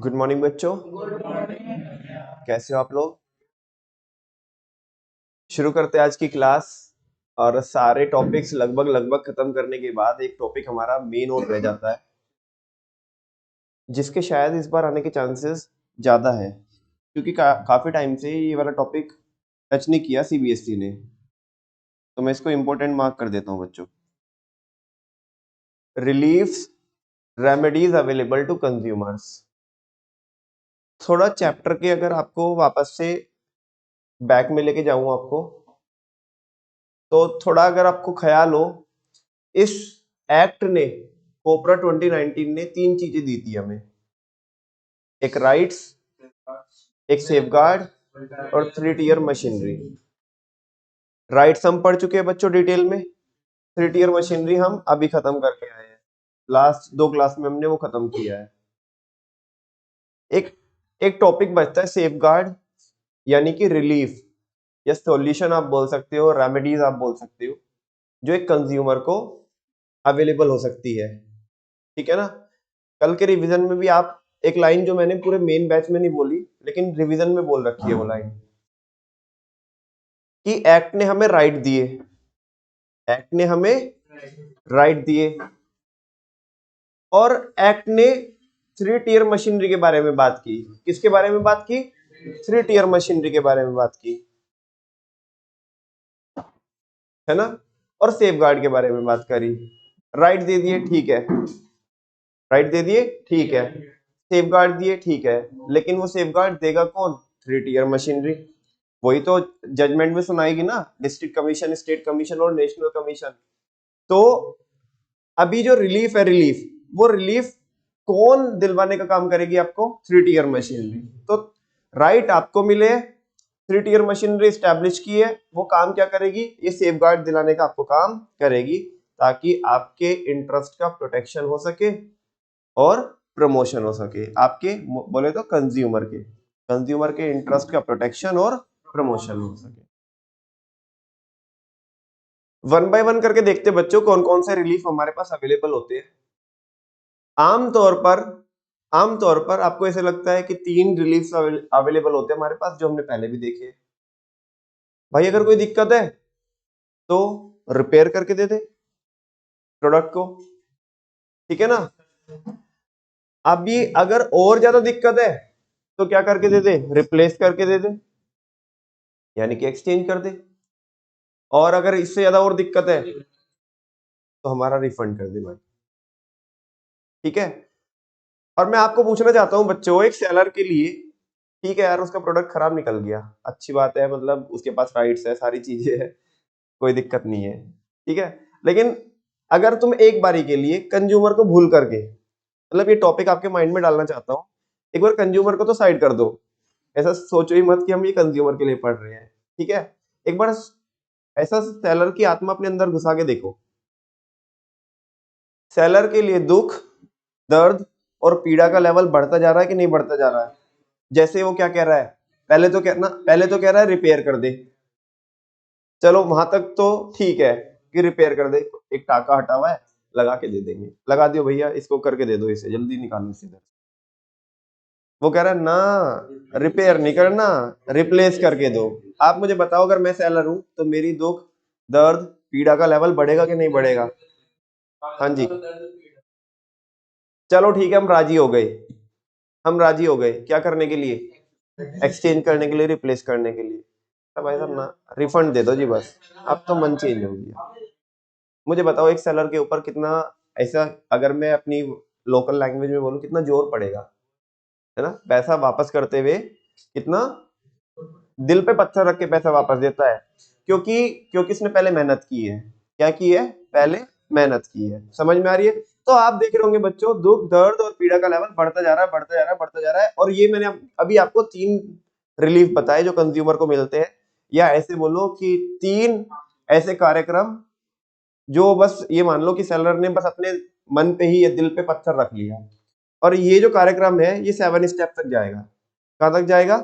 Good morning बच्चों। कैसे हो आप लोग? शुरू करते हैं आज की क्लास। और सारे टॉपिक्स लगभग लगभग खत्म करने के बाद एक टॉपिक हमारा मेन और रह जाता है, जिसके शायद इस बार आने के चांसेस ज्यादा है, क्योंकि काफी टाइम से ये वाला टॉपिक टच नहीं किया सीबीएसई ने। तो मैं इसको इम्पोर्टेंट मार्क कर देता हूँ बच्चों। Relief remedies available to consumers. थोड़ा चैप्टर के अगर आपको वापस से बैक में लेके जाऊं आपको, तो थोड़ा अगर आपको ख्याल हो, इस एक्ट ने, कोपरा 2019 ने 3 चीजें दी थी हमें। एक राइट्स, एक सेफगार्ड और 3 टियर मशीनरी। राइट्स हम पढ़ चुके हैं बच्चों डिटेल में। 3 टियर मशीनरी हम अभी खत्म करके आए हैं, लास्ट 2 क्लास में हमने वो खत्म किया है। एक एक टॉपिक बचता है सेफगार्ड, यानी कि रिलीफ या सॉल्यूशन आप बोल सकते हो, रेमेडीज आप बोल सकते हो, जो एक कंज्यूमर को अवेलेबल हो सकती है। ठीक है ना? कल के रिवीजन में भी आप एक लाइन जो मैंने पूरे मेन बैच में नहीं बोली, लेकिन रिवीजन में बोल रखी है वो लाइन, कि एक्ट ने हमें राइट दिए, एक्ट ने हमें राइट दिए, और एक्ट ने 3 टियर मशीनरी के बारे में बात की। किसके बारे में बात की? 3 टियर मशीनरी के बारे में बात की, है ना? और सेफगार्ड के बारे में बात करी। राइट दे दिए, ठीक है, राइट दे दिए, ठीक है, सेफगार्ड दिए, ठीक है, लेकिन वो सेफगार्ड देगा कौन? 3 टियर मशीनरी। वही तो जजमेंट में सुनाएगी ना, डिस्ट्रिक्ट कमीशन, स्टेट कमीशन और नेशनल कमीशन। तो अभी जो रिलीफ है, रिलीफ, वो रिलीफ कौन दिलवाने का काम करेगी आपको? 3 टियर मशीनरी। तो राइट आपको मिले, 3 टियर मशीनरी स्टैब्लिश की है, वो काम क्या करेगी? ये सेफगार्ड दिलाने का आपको काम करेगी, ताकि आपके इंटरेस्ट का प्रोटेक्शन हो सके और प्रमोशन हो सके। आपके बोले तो कंज्यूमर के इंटरेस्ट का प्रोटेक्शन और प्रमोशन हो सके। वन बाय वन करके देखते बच्चों, कौन कौन से रिलीफ हमारे पास अवेलेबल होते हैं। आमतौर पर आपको ऐसे लगता है कि 3 रिलीफ अवेलेबल होते हैं हमारे पास, जो हमने पहले भी देखे। भाई अगर कोई दिक्कत है तो रिपेयर करके दे दे प्रोडक्ट को, ठीक है ना? अभी अगर और ज्यादा दिक्कत है तो क्या करके दे दे? रिप्लेस करके दे दे, यानी कि एक्सचेंज कर दे। और अगर इससे ज्यादा और दिक्कत है तो हमारा रिफंड कर दे भाई, ठीक है? और मैं आपको पूछना चाहता हूं बच्चों, एक सेलर के लिए, ठीक है यार, उसका प्रोडक्ट खराब निकल गया, अच्छी बात है, मतलब उसके पास राइट्स है, सारी चीजें है, कोई दिक्कत नहीं है, ठीक है। लेकिन अगर तुम एक बारी के लिए कंज्यूमर को भूल करके, मतलब ये टॉपिक आपके माइंड में डालना चाहता हूं, एक बार कंज्यूमर को तो साइड कर दो, ऐसा सोचो ही मत कि हम ये कंज्यूमर के लिए पढ़ रहे हैं, ठीक है? एक बार ऐसा सेलर की आत्मा अपने अंदर घुसा के देखो। सेलर के लिए दुख, दर्द और पीड़ा का लेवल बढ़ता जा रहा है कि नहीं बढ़ता जा रहा है? जैसे वो क्या कह रहा है, पहले तो कह रहा है रिपेयर कर दे, चलो वहां तक तो ठीक है कि रिपेयर कर दे, एक टाका हटा हुआ है, लगा के दे देंगे, लगा दियो भैया, इसको करके दे दो, इसे जल्दी निकालो इसे इधर। वो कह रहा है ना, रिपेयर नहीं करना, रिप्लेस करके दो। आप मुझे बताओ, अगर मैं सेलर हूं तो मेरी दुख, दर्द, पीड़ा का लेवल बढ़ेगा कि नहीं बढ़ेगा? हाँ जी, चलो ठीक है, हम राजी हो गए, हम राजी हो गए क्या करने के लिए? एक्सचेंज करने के लिए, रिप्लेस करने के लिए। तो भाई साहब ना, रिफंड दे दो जी बस, अब तो मन चेंज हो गया। मुझे बताओ, एक सेलर के ऊपर कितना, ऐसा अगर मैं अपनी लोकल लैंग्वेज में बोलूं, कितना जोर पड़ेगा, है ना? पैसा वापस करते हुए कितना दिल पे पत्थर रख के पैसा वापस देता है, क्योंकि क्योंकि इसने पहले मेहनत की है। क्या की है? पहले मेहनत की है। समझ में आ रही है? तो आप देख रहे होंगे बच्चों, दुख, दर्द और पीड़ा का लेवल बढ़ता जा रहा है, बढ़ता जा रहा है, बढ़ता जा रहा है। और ये मैंने अभी आपको 3 रिलीफ बताए जो कंज्यूमर को मिलते हैं, या ऐसे बोलो कि 3 ऐसे कार्यक्रम जो बस ये मान लो कि सेलर ने बस अपने मन पे ही या दिल पे पत्थर रख लिया। और ये जो कार्यक्रम है, ये 7 स्टेप तक जाएगा। कहां तक जाएगा?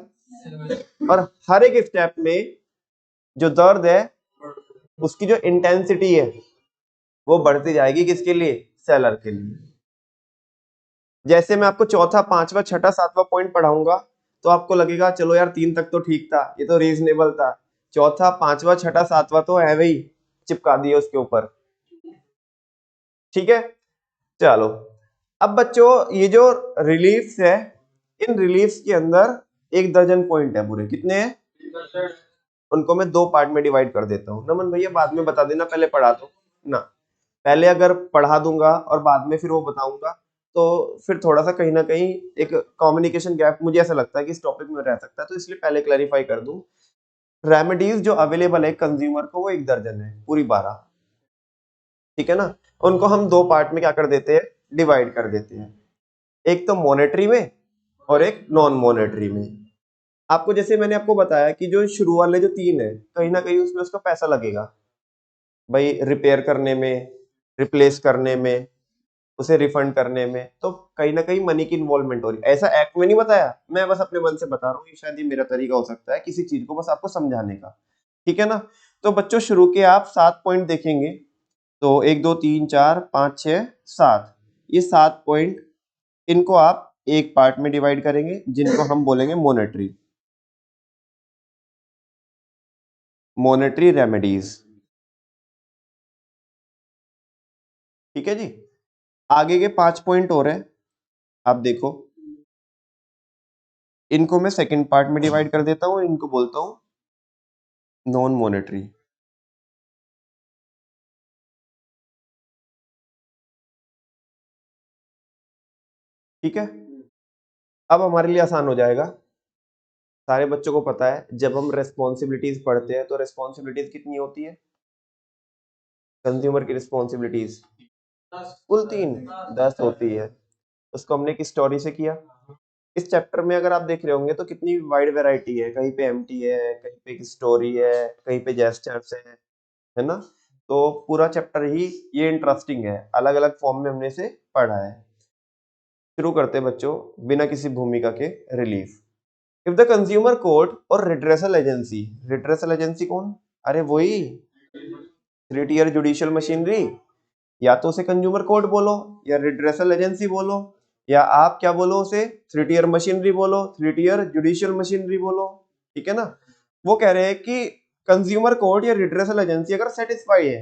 और हर एक स्टेप में जो दर्द है, उसकी जो इंटेंसिटी है, वो बढ़ती जाएगी। किसके लिए? सेलर के लिए। जैसे मैं आपको चौथा, पांचवा, छठा, सातवां पॉइंट पढ़ाऊंगा तो आपको लगेगा चलो यार 3 तक तो ठीक था, ये तो रीजनेबल था। चौथा, पांचवा, छठा, सातवां तो है वही, चिपका दिए उसके ऊपर। ठीक है, चलो। अब बच्चों ये जो रिलीफ्स है, इन रिलीफ्स के अंदर 1 दर्जन पॉइंट है पूरे। कितने हैं? उनको मैं 2 पार्ट में डिवाइड कर देता हूँ। नमन भैया बाद में बता देना, पहले पढ़ा दो ना। पहले अगर पढ़ा दूंगा और बाद में फिर वो बताऊंगा तो फिर थोड़ा सा कहीं ना कहीं एक कम्युनिकेशन गैप मुझे ऐसा लगता है कि इस टॉपिक में रह सकता है, तो इसलिए पहले क्लैरिफाई कर दूं। रेमेडीज जो अवेलेबल है कंज्यूमर को वो 1 दर्जन है, पूरी 12। ठीक है ना। उनको हम 2 पार्ट में क्या कर देते हैं, डिवाइड कर देते हैं। एक तो मॉनेटरी में और एक नॉन मॉनेटरी में। आपको जैसे मैंने आपको बताया कि जो शुरू वाले जो 3 है, कहीं ना कहीं उसमें उसका पैसा लगेगा भाई, रिपेयर करने में, रिप्लेस करने में, उसे रिफंड करने में, तो कहीं ना कहीं मनी की इन्वॉल्वमेंट हो रही है। ऐसा एक्ट में नहीं बताया, मैं बस अपने मन से बता रहा हूँ, शायद ये मेरा तरीका हो सकता है किसी चीज को बस आपको समझाने का। ठीक है ना। तो बच्चों शुरू के आप 7 पॉइंट देखेंगे, तो 1 2 3 4 5 6 7, ये 7 पॉइंट, इनको आप एक पार्ट में डिवाइड करेंगे जिनको हम बोलेंगे मॉनेटरी, मॉनेटरी रेमेडीज। ठीक है जी। आगे के 5 पॉइंट और हैं, आप देखो, इनको मैं सेकंड पार्ट में डिवाइड कर देता हूँ, इनको बोलता हूँ नॉन मॉनेटरी। ठीक है। अब हमारे लिए आसान हो जाएगा। सारे बच्चों को पता है जब हम रेस्पॉन्सिबिलिटीज पढ़ते हैं तो रेस्पॉन्सिबिलिटीज कितनी होती है, कंज्यूमर की रिस्पॉन्सिबिलिटीज कुल 3, 10 होती है। उसको हमने किस स्टोरी से किया। इस चैप्टर में अगर आप देख रहे होंगे तो कितनी वाइड वैरायटी है, कहीं पे एम्प्टी है, कहीं पे एक स्टोरी है, कहीं पे जेस्चर्स है ना। तो पूरा चैप्टर ही ये इंटरेस्टिंग है, अलग अलग फॉर्म में हमने इसे पढ़ा है। शुरू करते हैं बच्चों बिना किसी भूमिका के। Relief, if the consumer court और रिड्रेसल एजेंसी, रिड्रेसल एजेंसी कौन, अरे वही 3 tier जुडिशियल मशीनरी। या तो उसे कंज्यूमर कोर्ट बोलो या रिड्रेसल एजेंसी बोलो, या आप क्या बोलो उसे, 3 tier मशीनरी बोलो, 3 tier जुडिशियल मशीनरी बोलो। ठीक है ना। वो कह रहे हैं कि कंज्यूमर कोर्ट या रिड्रेसल एजेंसी अगर सेटिस्फाई है,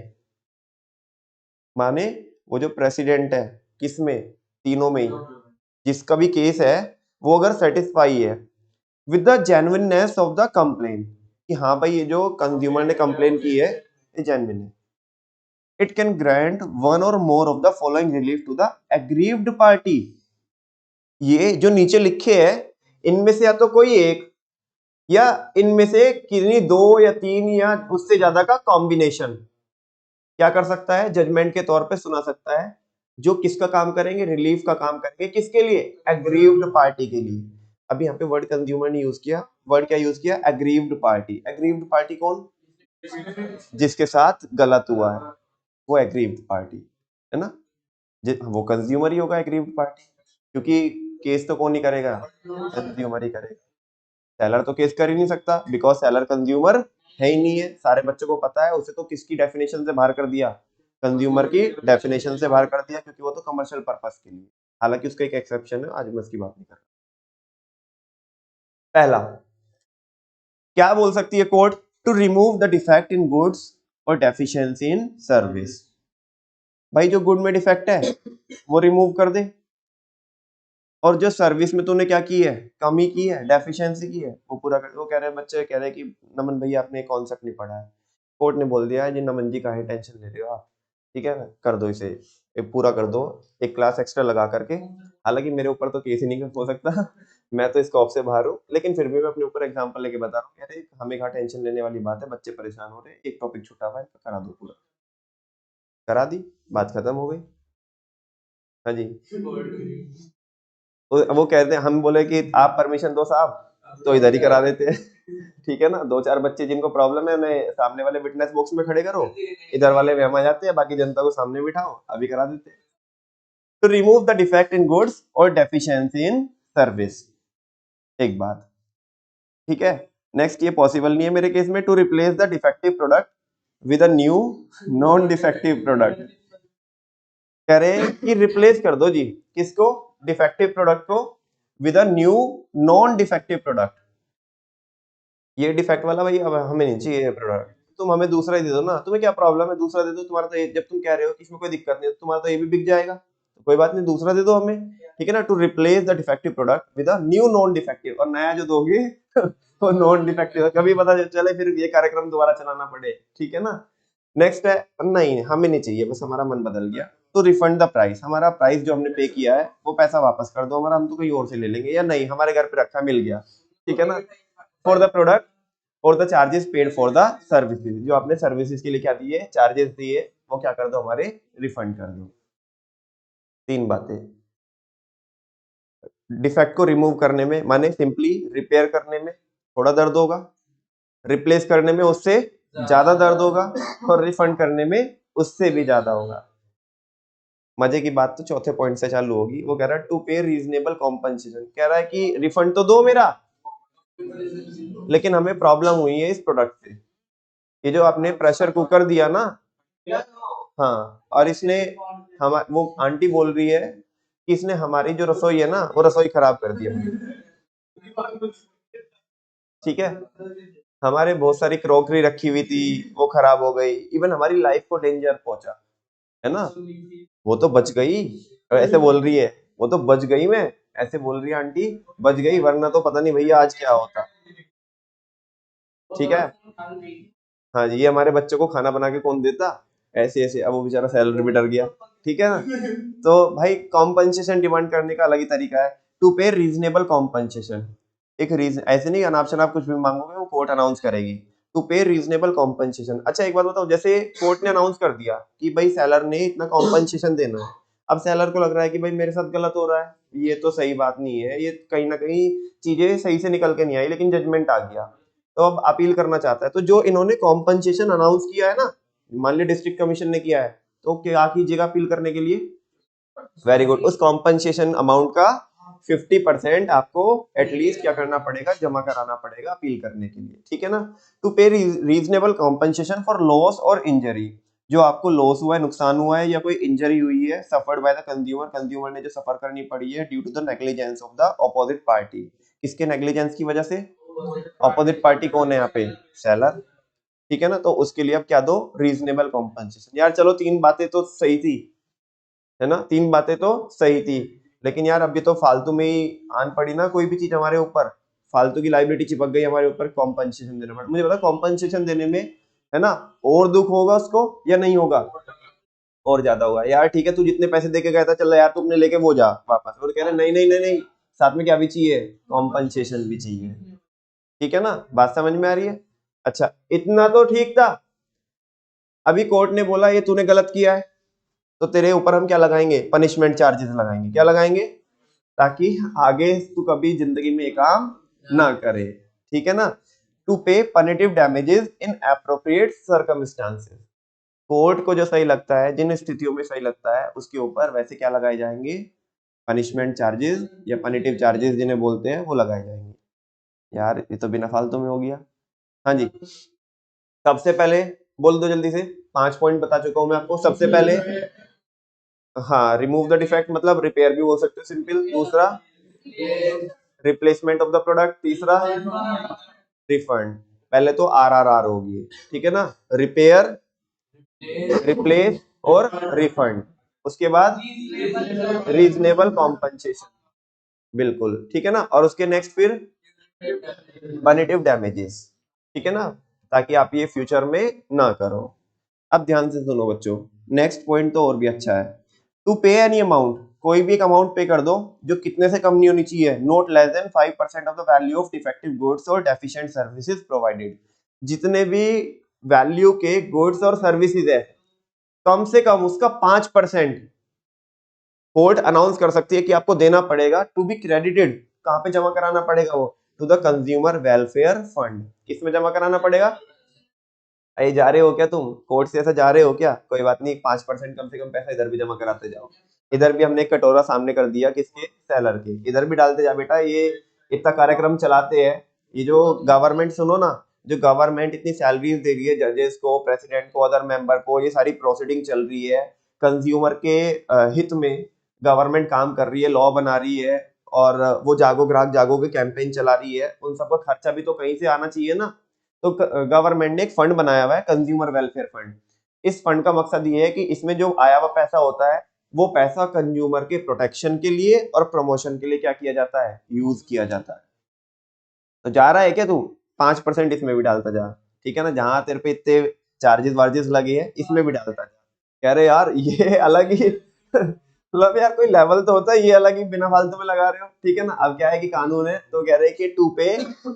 माने वो जो प्रेसिडेंट है किसमें, तीनों में ही, जिसका भी केस है वो अगर सेटिस्फाई है with the genuineness of the complain, कि हाँ भाई ये जो कंज्यूमर ने कंप्लेन की है ये जेन्युइन है, it can grant one or more of the following relief to the aggrieved party. ये जो नीचे लिखे है इनमें से या तो कोई एक, या इनमें से किन्हीं 2 या 3 या उससे ज्यादा का कॉम्बिनेशन क्या कर सकता है, जजमेंट के तौर पे सुना सकता है, जो किसका काम करेंगे, रिलीफ का काम करेंगे, किसके लिए, एग्रीव्ड पार्टी के लिए। अभी यहाँ पे वर्ड कंज्यूमर नहीं यूज किया, वर्ड क्या यूज किया, एग्रीव्ड पार्टी। एग्रीव्ड पार्टी कौन, जिसके साथ गलत हुआ है वो एग्रीव्ड पार्टी है ना। वो कंज्यूमर ही होगा एग्रीव्ड पार्टी, क्योंकि केस तो कौन ही करेगा, कंज्यूमर ही करेगा। सेलर तो केस कर ही नहीं सकता बिकॉज सेलर कंज्यूमर है ही नहीं है, सारे बच्चों को पता है। उसे तो किसकी डेफिनेशन से बाहर कर दिया, कंज्यूमर की डेफिनेशन से बाहर कर दिया, क्योंकि वो तो कमर्शियल पर्पस के लिए। हालांकि उसका एक एक्सेप्शन है, आज मैं उसकी बात नहीं कर रहा। पहला क्या बोल सकती है court, to remove the defect in goods or deficiency in service. भाई जो गुड में डिफेक्ट है वो रिमूव कर दे, और जो सर्विस में तूने क्या की है, कमी की है, डेफिशिएंसी की है, वो पूरा कर। वो कह रहे हैं, बच्चे कह रहे हैं कि नमन भैया आपने कॉन्सेप्ट नहीं पढ़ा है। कोर्ट ने बोल दिया है जी नमन जी काहे टेंशन ले रहे हो आप, ठीक है कर दो इसे, पूरा कर दो, एक क्लास एक्स्ट्रा लगा करके। हालांकि मेरे ऊपर तो केस ही नहीं हो सकता मैं तो स्कोप से बाहर हूँ, लेकिन फिर भी मैं अपने ऊपर एग्जांपल लेके बता रहा हूँ। अरे हमें कहाँ टेंशन लेने वाली बात है, बच्चे परेशान हो रहे हैं, एक टॉपिक छूटा हुआ है तो करा दो पूरा, करा दी, बात खत्म हो गई। हाँ जी। वो कहते हैं, हम बोले कि आप परमिशन दो साहब, तो इधर ही करा देते हैं ठीक है ना। 2-4 बच्चे जिनको प्रॉब्लम है उन्हें सामने वाले विटनेस बॉक्स में खड़े करो, इधर वाले में हम आ जाते हैं, बाकी जनता को सामने बिठाओ, अभी करा देते हैं। To remove the defect in goods or deficiency in service, एक बात। ठीक है। नेक्स्ट ये पॉसिबल नहीं है मेरे केस में, to replace the defective product with a new non defective product. कह रहे हैं कि रिप्लेस कर दो जी, किसको, डिफेक्टिव प्रोडक्ट को with a new non defective product. ये डिफेक्ट वाला भाई अब हमें नहीं चाहिए ये प्रोडक्ट, तुम हमें दूसरा ही दे दो ना, तुम्हें क्या प्रॉब्लम है, दूसरा दे दो, तुम्हारा तो जब तुम कह रहे हो कि इसमें कोई दिक्कत नहीं है, तुम्हारा तो ये भी बिक जाएगा, तो कोई बात नहीं, दूसरा दे दो हमें, ठीक है ना। To replace the defective product with a new non defective, और नया जो दोगे वो नॉन डिफेक्टिव, कभी पता चले फिर ये कार्यक्रम दोबारा चलाना पड़े, ठीक है ना। नेक्स्ट है, नहीं हमें नहीं चाहिए, बस हमारा मन बदल गया, तो रिफंड द प्राइस, हमारा प्राइस जो हमने पे किया है वो पैसा वापस कर दो हमारा, हम तो कहीं और से ले लेंगे, या नहीं हमारे घर पे रखा मिल गया, ठीक है ना। फॉर द प्रोडक्ट और the charges paid for the services, जो आपने सर्विसेज के लिए क्या दिए, चार्जेस दिए, वो क्या कर दो हमारे, रिफंड कर दो। 3 बातें। डिफेक्ट को रिमूव करने में माने सिंपली रिपेयर करने में थोड़ा दर्द होगा, रिप्लेस करने में उससे ज्यादा दर्द होगा, और रिफंड करने में उससे भी ज्यादा होगा। मजे की बात तो चौथे पॉइंट से चालू होगी, वो कह रहा है टू पे रीजनेबल कॉम्पनसेशन, कह रहा है कि रिफंड तो दो मेरा, लेकिन हमें प्रॉब्लम हुई है इस प्रोडक्ट से, ये जो आपने प्रेशर कुकर दिया ना, हाँ, और इसने हम वो आंटी बोल रही है कि इसने हमारी जो रसोई है ना वो रसोई खराब कर दी है, ठीक है। हमारे बहुत सारी क्रॉकरी रखी हुई थी वो खराब हो गई, इवन हमारी लाइफ को डेंजर पहुंचा, है ना। वो तो बच गई, ऐसे बोल रही है, वो तो बच गई, मैं ऐसे बोल रही है आंटी, बच गई, वरना तो पता नहीं भैया आज क्या होता, ठीक है। हाँ जी, ये हमारे बच्चों को खाना बना के कौन देता, ऐसे ऐसे, अब वो बेचारा सैलरी भी डर गया, ठीक है ना। तो भाई कॉम्पनसेशन डिमांड करने का अलग ही तरीका है, टू पे रीजनेबल कॉम्पनसेशन, एक रीजन, ऐसे नहीं अनाप शनाप कुछ भी मांगोगे वो कोर्ट अनाउंस करेगी, टू पे रीजनेबल कॉम्पनसेशन। अच्छा एक बात बताओ, जैसे कोर्ट ने अनाउंस कर दिया कि भाई सेलर ने इतना कॉम्पनसेशन देना है, अब सेलर को लग रहा है कि भाई मेरे साथ गलत हो रहा है, ये तो सही बात नहीं है, ये कहीं ना कहीं चीजें सही से निकल के नहीं आई, लेकिन जजमेंट आ गया, तो अब अपील करना चाहता है, तो जो इन्होंने कॉम्पनसेशन अनाउंस किया है ना, मान लिया डिस्ट्रिक्ट कमीशन ने किया है, तो क्या कीजिएगा अपील करने के लिए, वेरी गुड, उस कॉम्पनसेशन अमाउंट का 50% आपको एटलीस्ट क्या करना पड़ेगा, जमा कराना पड़ेगा अपील करने के लिए, ठीक है ना। टू पे रीजनेबल कॉम्पनसेशन फॉर लॉस और इंजरी, जो आपको लॉस हुआ है, नुकसान हुआ है, या कोई इंजरी हुई है suffered by the consumer, consumer ने जो सफर करनी पड़ी है due to the negligence of the opposite party, किसके नेग्लिजेंस की वजह से, ऑपोजिट पार्टी कौन है यहाँ पे, सेलर, ठीक है ना। तो उसके लिए अब क्या दो, रीजनेबल कॉम्पनसेशन। यार चलो 3 बातें तो सही थी, है ना, 3 बातें तो सही थी, लेकिन यार अभी तो फालतू में ही आन पड़ी ना कोई भी चीज हमारे ऊपर, फालतू की लाइबिलिटी चिपक गई हमारे ऊपर, कॉम्पनसेशन देना पड़ा, मुझे पता कॉम्पनसेशन देने में, है ना, और दुख होगा उसको या नहीं होगा, और ज्यादा होगा। यार ठीक है, तू जितने पैसे देके गया था, चल यार तू अपने लेके वो जा वापस, और कह रहे नहीं नहीं नहीं नहीं, साथ में क्या भी चाहिए, कॉम्पनसेशन भी चाहिए, ठीक है ना, बात समझ में आ रही है। अच्छा इतना तो ठीक था, अभी कोर्ट ने बोला ये तूने गलत किया है, तो तेरे ऊपर हम क्या लगाएंगे, पनिशमेंट चार्जेस लगाएंगे, क्या लगाएंगे, ताकि आगे तू कभी जिंदगी में ये काम ना करे, ठीक है ना। To pay punitive damages in appropriate circumstances, court को जो सही लगता है, जिन स्थितियों में सही लगता है, उसके ऊपर वैसे क्या लगाए जाएंगे, पनिशमेंट चार्जेस या पनिटिव चार्जेस जिन्हें बोलते हैं वो लगाए जाएंगे। यार ये तो बिना फालतू में हो गया। हाँ जी, सबसे पहले बोल दो जल्दी से, 5 पॉइंट बता चुका हूं मैं आपको। सबसे पहले हाँ, रिमूव द डिफेक्ट मतलब रिपेयर भी बोल सकते हो सिंपल, दूसरा रिप्लेसमेंट ऑफ द प्रोडक्ट, तीसरा रिफंड। पहले तो आर होगी, ठीक है ना, रिपेयर, रिप्लेस और रिफंड, उसके बाद रीजनेबल कॉम्पनसेशन, बिल्कुल ठीक है ना, और उसके नेक्स्ट फिर पनिटिव डैमेजेस, ठीक है ना, ताकि आप ये फ्यूचर में ना करो। अब ध्यान से सुनो बच्चों, नेक्स्ट पॉइंट तो और भी अच्छा है, टू पे एनी अमाउंट, कोई भी एक अमाउंट पे कर दो जो कितने से कम नहीं होनी चाहिए, not less than 5% of the value of defective goods और डेफिशिएंट सर्विसेज प्रोवाइडेड, जितने भी वैल्यू के गुड्स और सर्विसेज है कम से कम उसका 5% कोर्ट अनाउंस कर सकती है कि आपको देना पड़ेगा, टू बी क्रेडिटेड, कहां पे जमा कराना पड़ेगा वो, to the consumer welfare fund, किसमें जमा कराना पड़ेगा, अरे जा रहे हो क्या तुम कोर्ट से, ऐसा जा रहे हो क्या, कोई बात नहीं, 5% कम से कम पैसा इधर भी जमा कराते जाओ, इधर भी हमने एक कटोरा सामने कर दिया किसके, सेलर के, इधर भी डालते जा बेटा, ये इतना कार्यक्रम चलाते हैं, ये जो गवर्नमेंट सुनो ना, जो गवर्नमेंट इतनी सैलरीज दे रही है जजेस को, प्रेसिडेंट को, अदर मेंबर को, ये सारी प्रोसीडिंग चल रही है कंज्यूमर के हित में, गवर्नमेंट काम कर रही है, लॉ बना रही है और वो जागो ग्राहक जागो के कैंपेन चला रही है, उन सबका खर्चा भी तो कहीं से आना चाहिए ना। तो गवर्नमेंट ने एक फंड बनाया हुआ है, कंज्यूमर वेलफेयर फंड। इस फंड का मकसद ये है कि इसमें जो आया हुआ पैसा होता है वो पैसा कंज्यूमर के प्रोटेक्शन के लिए और प्रमोशन के लिए क्या किया जाता है, यूज किया जाता है। तो जा रहा है क्या तू, 5% इसमें भी डालता जा, ठीक है ना, जहां तेरे पे इतने चार्जेस वार्जेस लगे हैं इसमें भी डालता जा। कह रहे यार ये अलग ही मतलब यार कोई लेवल तो होता है, ये अलग ही बिना फालतू में लगा रहे हो, ठीक है ना। अब क्या है कि कानून है तो कह रहे हैं कि टू पे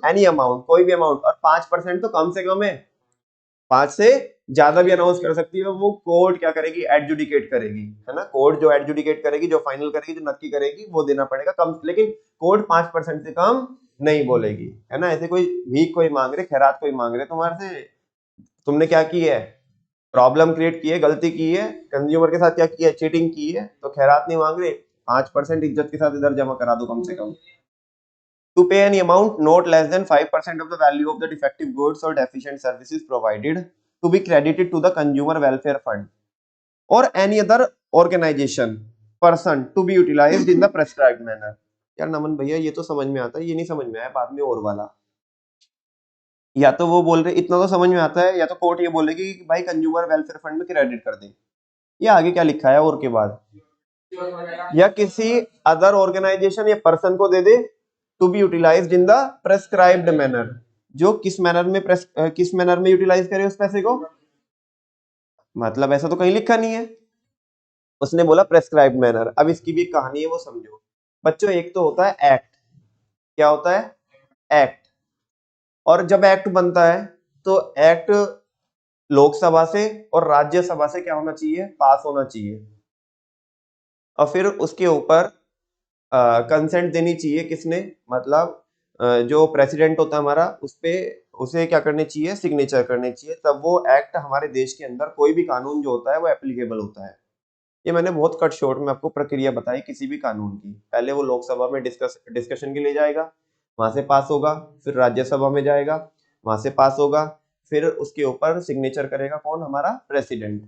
एनी अमाउंट, कोई भी अमाउंट, और 5% तो कम से कम है, 5 से ज्यादा भी अनाउंस कर सकती है, वो कोर्ट क्या करेगी, एडजुडिकेट करेगी, है ना। कोर्ट जो एडजुडिकेट करेगी, जो फाइनल करेगी, जो नक्की करेगी, वो देना पड़ेगा कम, लेकिन कोर्ट 5% से कम नहीं बोलेगी, है ना। ऐसे कोई भीख कोई मांग रहे, खैरात कोई मांग रहे तुम्हारे से, तुमने क्या की है, प्रॉब्लम क्रिएट की है, गलती की है, कंज्यूमर के साथ क्या किया है, चीटिंग की है, तो खैरात नहीं मांग रहे, 5% इज्जत के साथ इधर जमा करा दो कम से कम। To pay any amount not less than 5% of the value of the defective goods or deficient services provided to be credited to the consumer welfare fund or any other organization person to be utilized in the prescribed manner। यार नमन भैया ये तो समझ में आता है, ये नहीं समझ में आया बाद में और वाला। या तो वो बोल रहे इतना तो समझ में आता है, या तो कोर्ट ये बोलेगी कि भाई कंज्यूमर वेलफेयर फंड में क्रेडिट कर दे, ये आगे क्या लिखा है और के बाद, या किसी अदर ऑर्गेनाइजेशन या पर्सन को दे दे to be utilised in the prescribed manner, जो किस मैनर में यूटिलाइज करे उस पैसे को, मतलब ऐसा तो कहीं लिखा नहीं है, उसने बोला प्रेस्क्राइब्ड मैनर। अब इसकी भी कहानी है, वो समझो बच्चों। एक तो होता है एक्ट, क्या होता है एक्ट, और जब एक्ट बनता है तो एक्ट लोकसभा से और राज्यसभा से क्या होना चाहिए, पास होना चाहिए, और फिर उसके ऊपर कंसेंट देनी चाहिए किसने, मतलब जो प्रेसिडेंट होता है हमारा, उस पे उसे क्या करने चाहिए, सिग्नेचर करने चाहिए, तब वो एक्ट हमारे देश के अंदर कोई भी कानून जो होता है वो एप्लीकेबल होता है। ये मैंने बहुत कट शॉर्ट में आपको प्रक्रिया बताई किसी भी कानून की। पहले वो लोकसभा में डिस्कशन के लिए जाएगा, वहां से पास होगा, फिर राज्यसभा में जाएगा, वहां से पास होगा, फिर उसके ऊपर सिग्नेचर करेगा कौन, हमारा प्रेसिडेंट,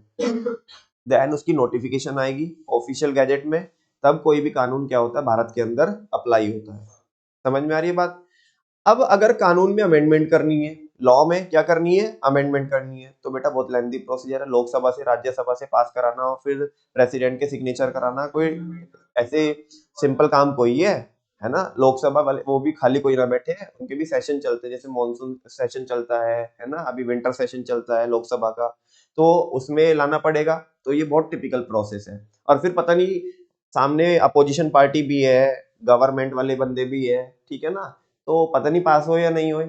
देन उसकी नोटिफिकेशन आएगी ऑफिशियल गैजेट में, तब कोई भी कानून क्या होता है भारत के अंदर अप्लाई होता है। समझ में आ रही है बात। अब अगर कानून में अमेंडमेंट करनी है, लॉ में क्या करनी है, अमेंडमेंट करनी है, तो बेटा बहुत लेंथी प्रोसीजर है, लोकसभा से राज्यसभा से पास कराना और फिर प्रेसिडेंट के सिग्नेचर कराना, कोई ऐसे सिंपल काम कोई है ना। लोकसभा वाले वो भी खाली कोई ना बैठे हैं, उनके भी सेशन चलते हैं, जैसे मॉनसून सेशन चलता है ना, अभी विंटर सेशन चलता है लोकसभा का, तो उसमें लाना पड़ेगा। तो ये बहुत टिपिकल प्रोसेस है। और फिर पता नहीं सामने अपोजिशन पार्टी भी है, गवर्नमेंट वाले बंदे भी है, ठीक है ना, तो पता नहीं पास हो या नहीं हो।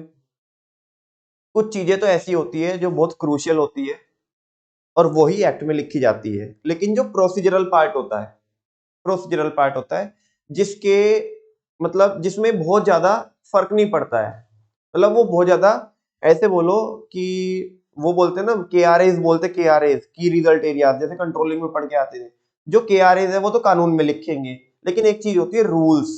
कुछ चीजें तो ऐसी होती है जो बहुत क्रूशियल होती है और वही एक्ट में लिखी जाती है, लेकिन जो प्रोसीजरल पार्ट होता है, प्रोसीजरल पार्ट होता है जिसके मतलब जिसमें बहुत ज्यादा फर्क नहीं पड़ता है, मतलब वो बहुत ज्यादा, ऐसे बोलो कि वो बोलते हैं ना के आर एज, बोलते के आर एज की रिजल्ट एरिया, जैसे कंट्रोलिंग में पढ़ के आते थे, जो के आर एज है वो तो कानून में लिखेंगे, लेकिन एक चीज होती है रूल्स।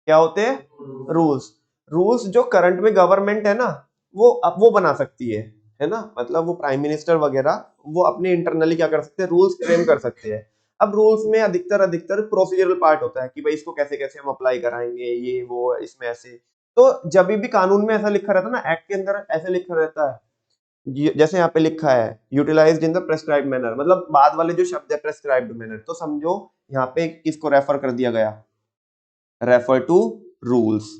क्या होते हैं रूल्स। रूल्स जो करंट में गवर्नमेंट है ना, वो अब वो बना सकती है ना, मतलब वो प्राइम मिनिस्टर वगैरह वो अपने इंटरनली क्या कर सकते हैं, रूल्स फ्रेम कर सकते हैं। अब रूल्स में अधिकतर प्रोसीजरल पार्ट होता है कि भाई इसको कैसे कैसे हम अप्लाई कराएंगे, ये वो इसमें ऐसे। तो जब भी कानून में ऐसा लिखा रहता है ना, एक्ट के अंदर ऐसे लिखा रहता है, जैसे यहाँ पे लिखा है utilised in the prescribed manner, मतलब बाद वाले जो शब्द है प्रेस्क्राइब्ड मैनर, तो समझो यहाँ पे किसको रेफर कर दिया गया, रेफर टू रूल्स।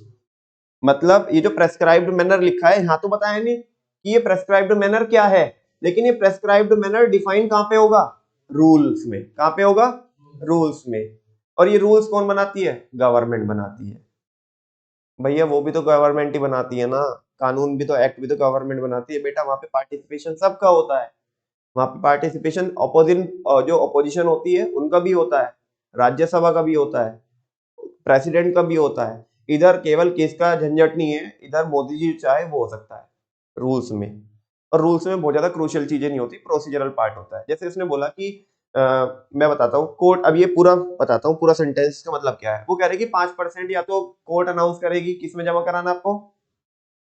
मतलब ये जो प्रेस्क्राइब्ड मैनर लिखा है, यहाँ तो बताया नहीं कि ये प्रेस्क्राइब्ड मैनर क्या है, लेकिन ये प्रेस्क्राइब्ड मैनर डिफाइन कहाँ पे होगा, रूल्स में। कहाँ पे होगा, रूल्स में। और ये रूल्स कौन बनाती है, गवर्नमेंट बनाती है। भैया वो भी तो गवर्नमेंट ही बनाती है ना, कानून भी तो, एक्ट भी तो गवर्नमेंट बनाती है बेटा, वहां पे पार्टिसिपेशन सबका होता है, वहां पे पार्टिसिपेशन जो अपोजिशन होती है उनका भी होता है, राज्यसभा का भी होता है, प्रेसिडेंट का भी होता है। इधर केवल किसका झंझट नहीं है, इधर मोदी जी चाहे वो हो सकता है रूल्स में। और रूल्स में बहुत ज्यादा क्रूशियल चीजें नहीं होती, प्रोसीजरल पार्ट होता है। जैसे उसने बोला कि मैं बताता हूँ कोर्ट, अब ये पूरा बताता हूँ, पूरा सेंटेंस का मतलब क्या है। वो कह रहे कि 5% या तो कोर्ट अनाउंस करेगी किसमें जमा कराना आपको,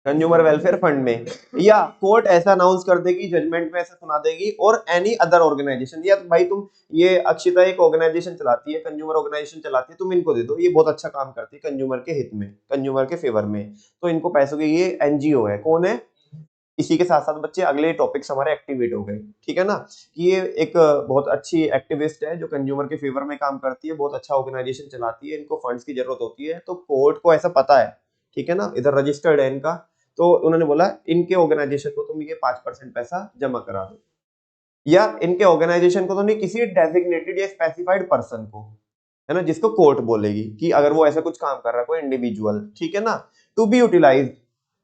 कंज्यूमर वेलफेयर फंड में, या कोर्ट ऐसा अनाउंस कर देगी, जजमेंट में ऐसा सुना देगी, और एनी अदर ऑर्गेनाइजेशन, या भाई तुम ये अक्षिता एक ऑर्गेनाइजेशन चलाती है, कंज्यूमर ऑर्गेनाइजेशन चलाती है, तुम इनको दे दो, ये बहुत अच्छा काम करती है कंज्यूमर के हित में, कंज्यूमर के फेवर में, तो इनको पैसों की, ये एनजीओ है। कौन है? इसी के साथ साथ बच्चे अगले टॉपिक्स हमारे एक्टिवेट हो गए, ठीक है ना, कि ये एक बहुत अच्छी एक्टिविस्ट है जो कंज्यूमर के फेवर में काम करती है, बहुत अच्छा ऑर्गेनाइजेशन चलाती है, इनको फंड्स की जरूरत होती है, तो कोर्ट को ऐसा पता है, ठीक है ना, इधर रजिस्टर्ड है इनका, तो उन्होंने बोला इनके ऑर्गेनाइजेशन को तुम ये 5% पैसा जमा करा दो, या इनके ऑर्गेनाइजेशन को तो नहीं, किसी डेजिग्नेटेड या स्पेसिफाइड पर्सन को, है ना, जिसको कोर्ट बोलेगी कि अगर वो ऐसा कुछ काम कर रहा है, कोई इंडिविजुअल, ठीक है ना, टू बी यूटिलाइज,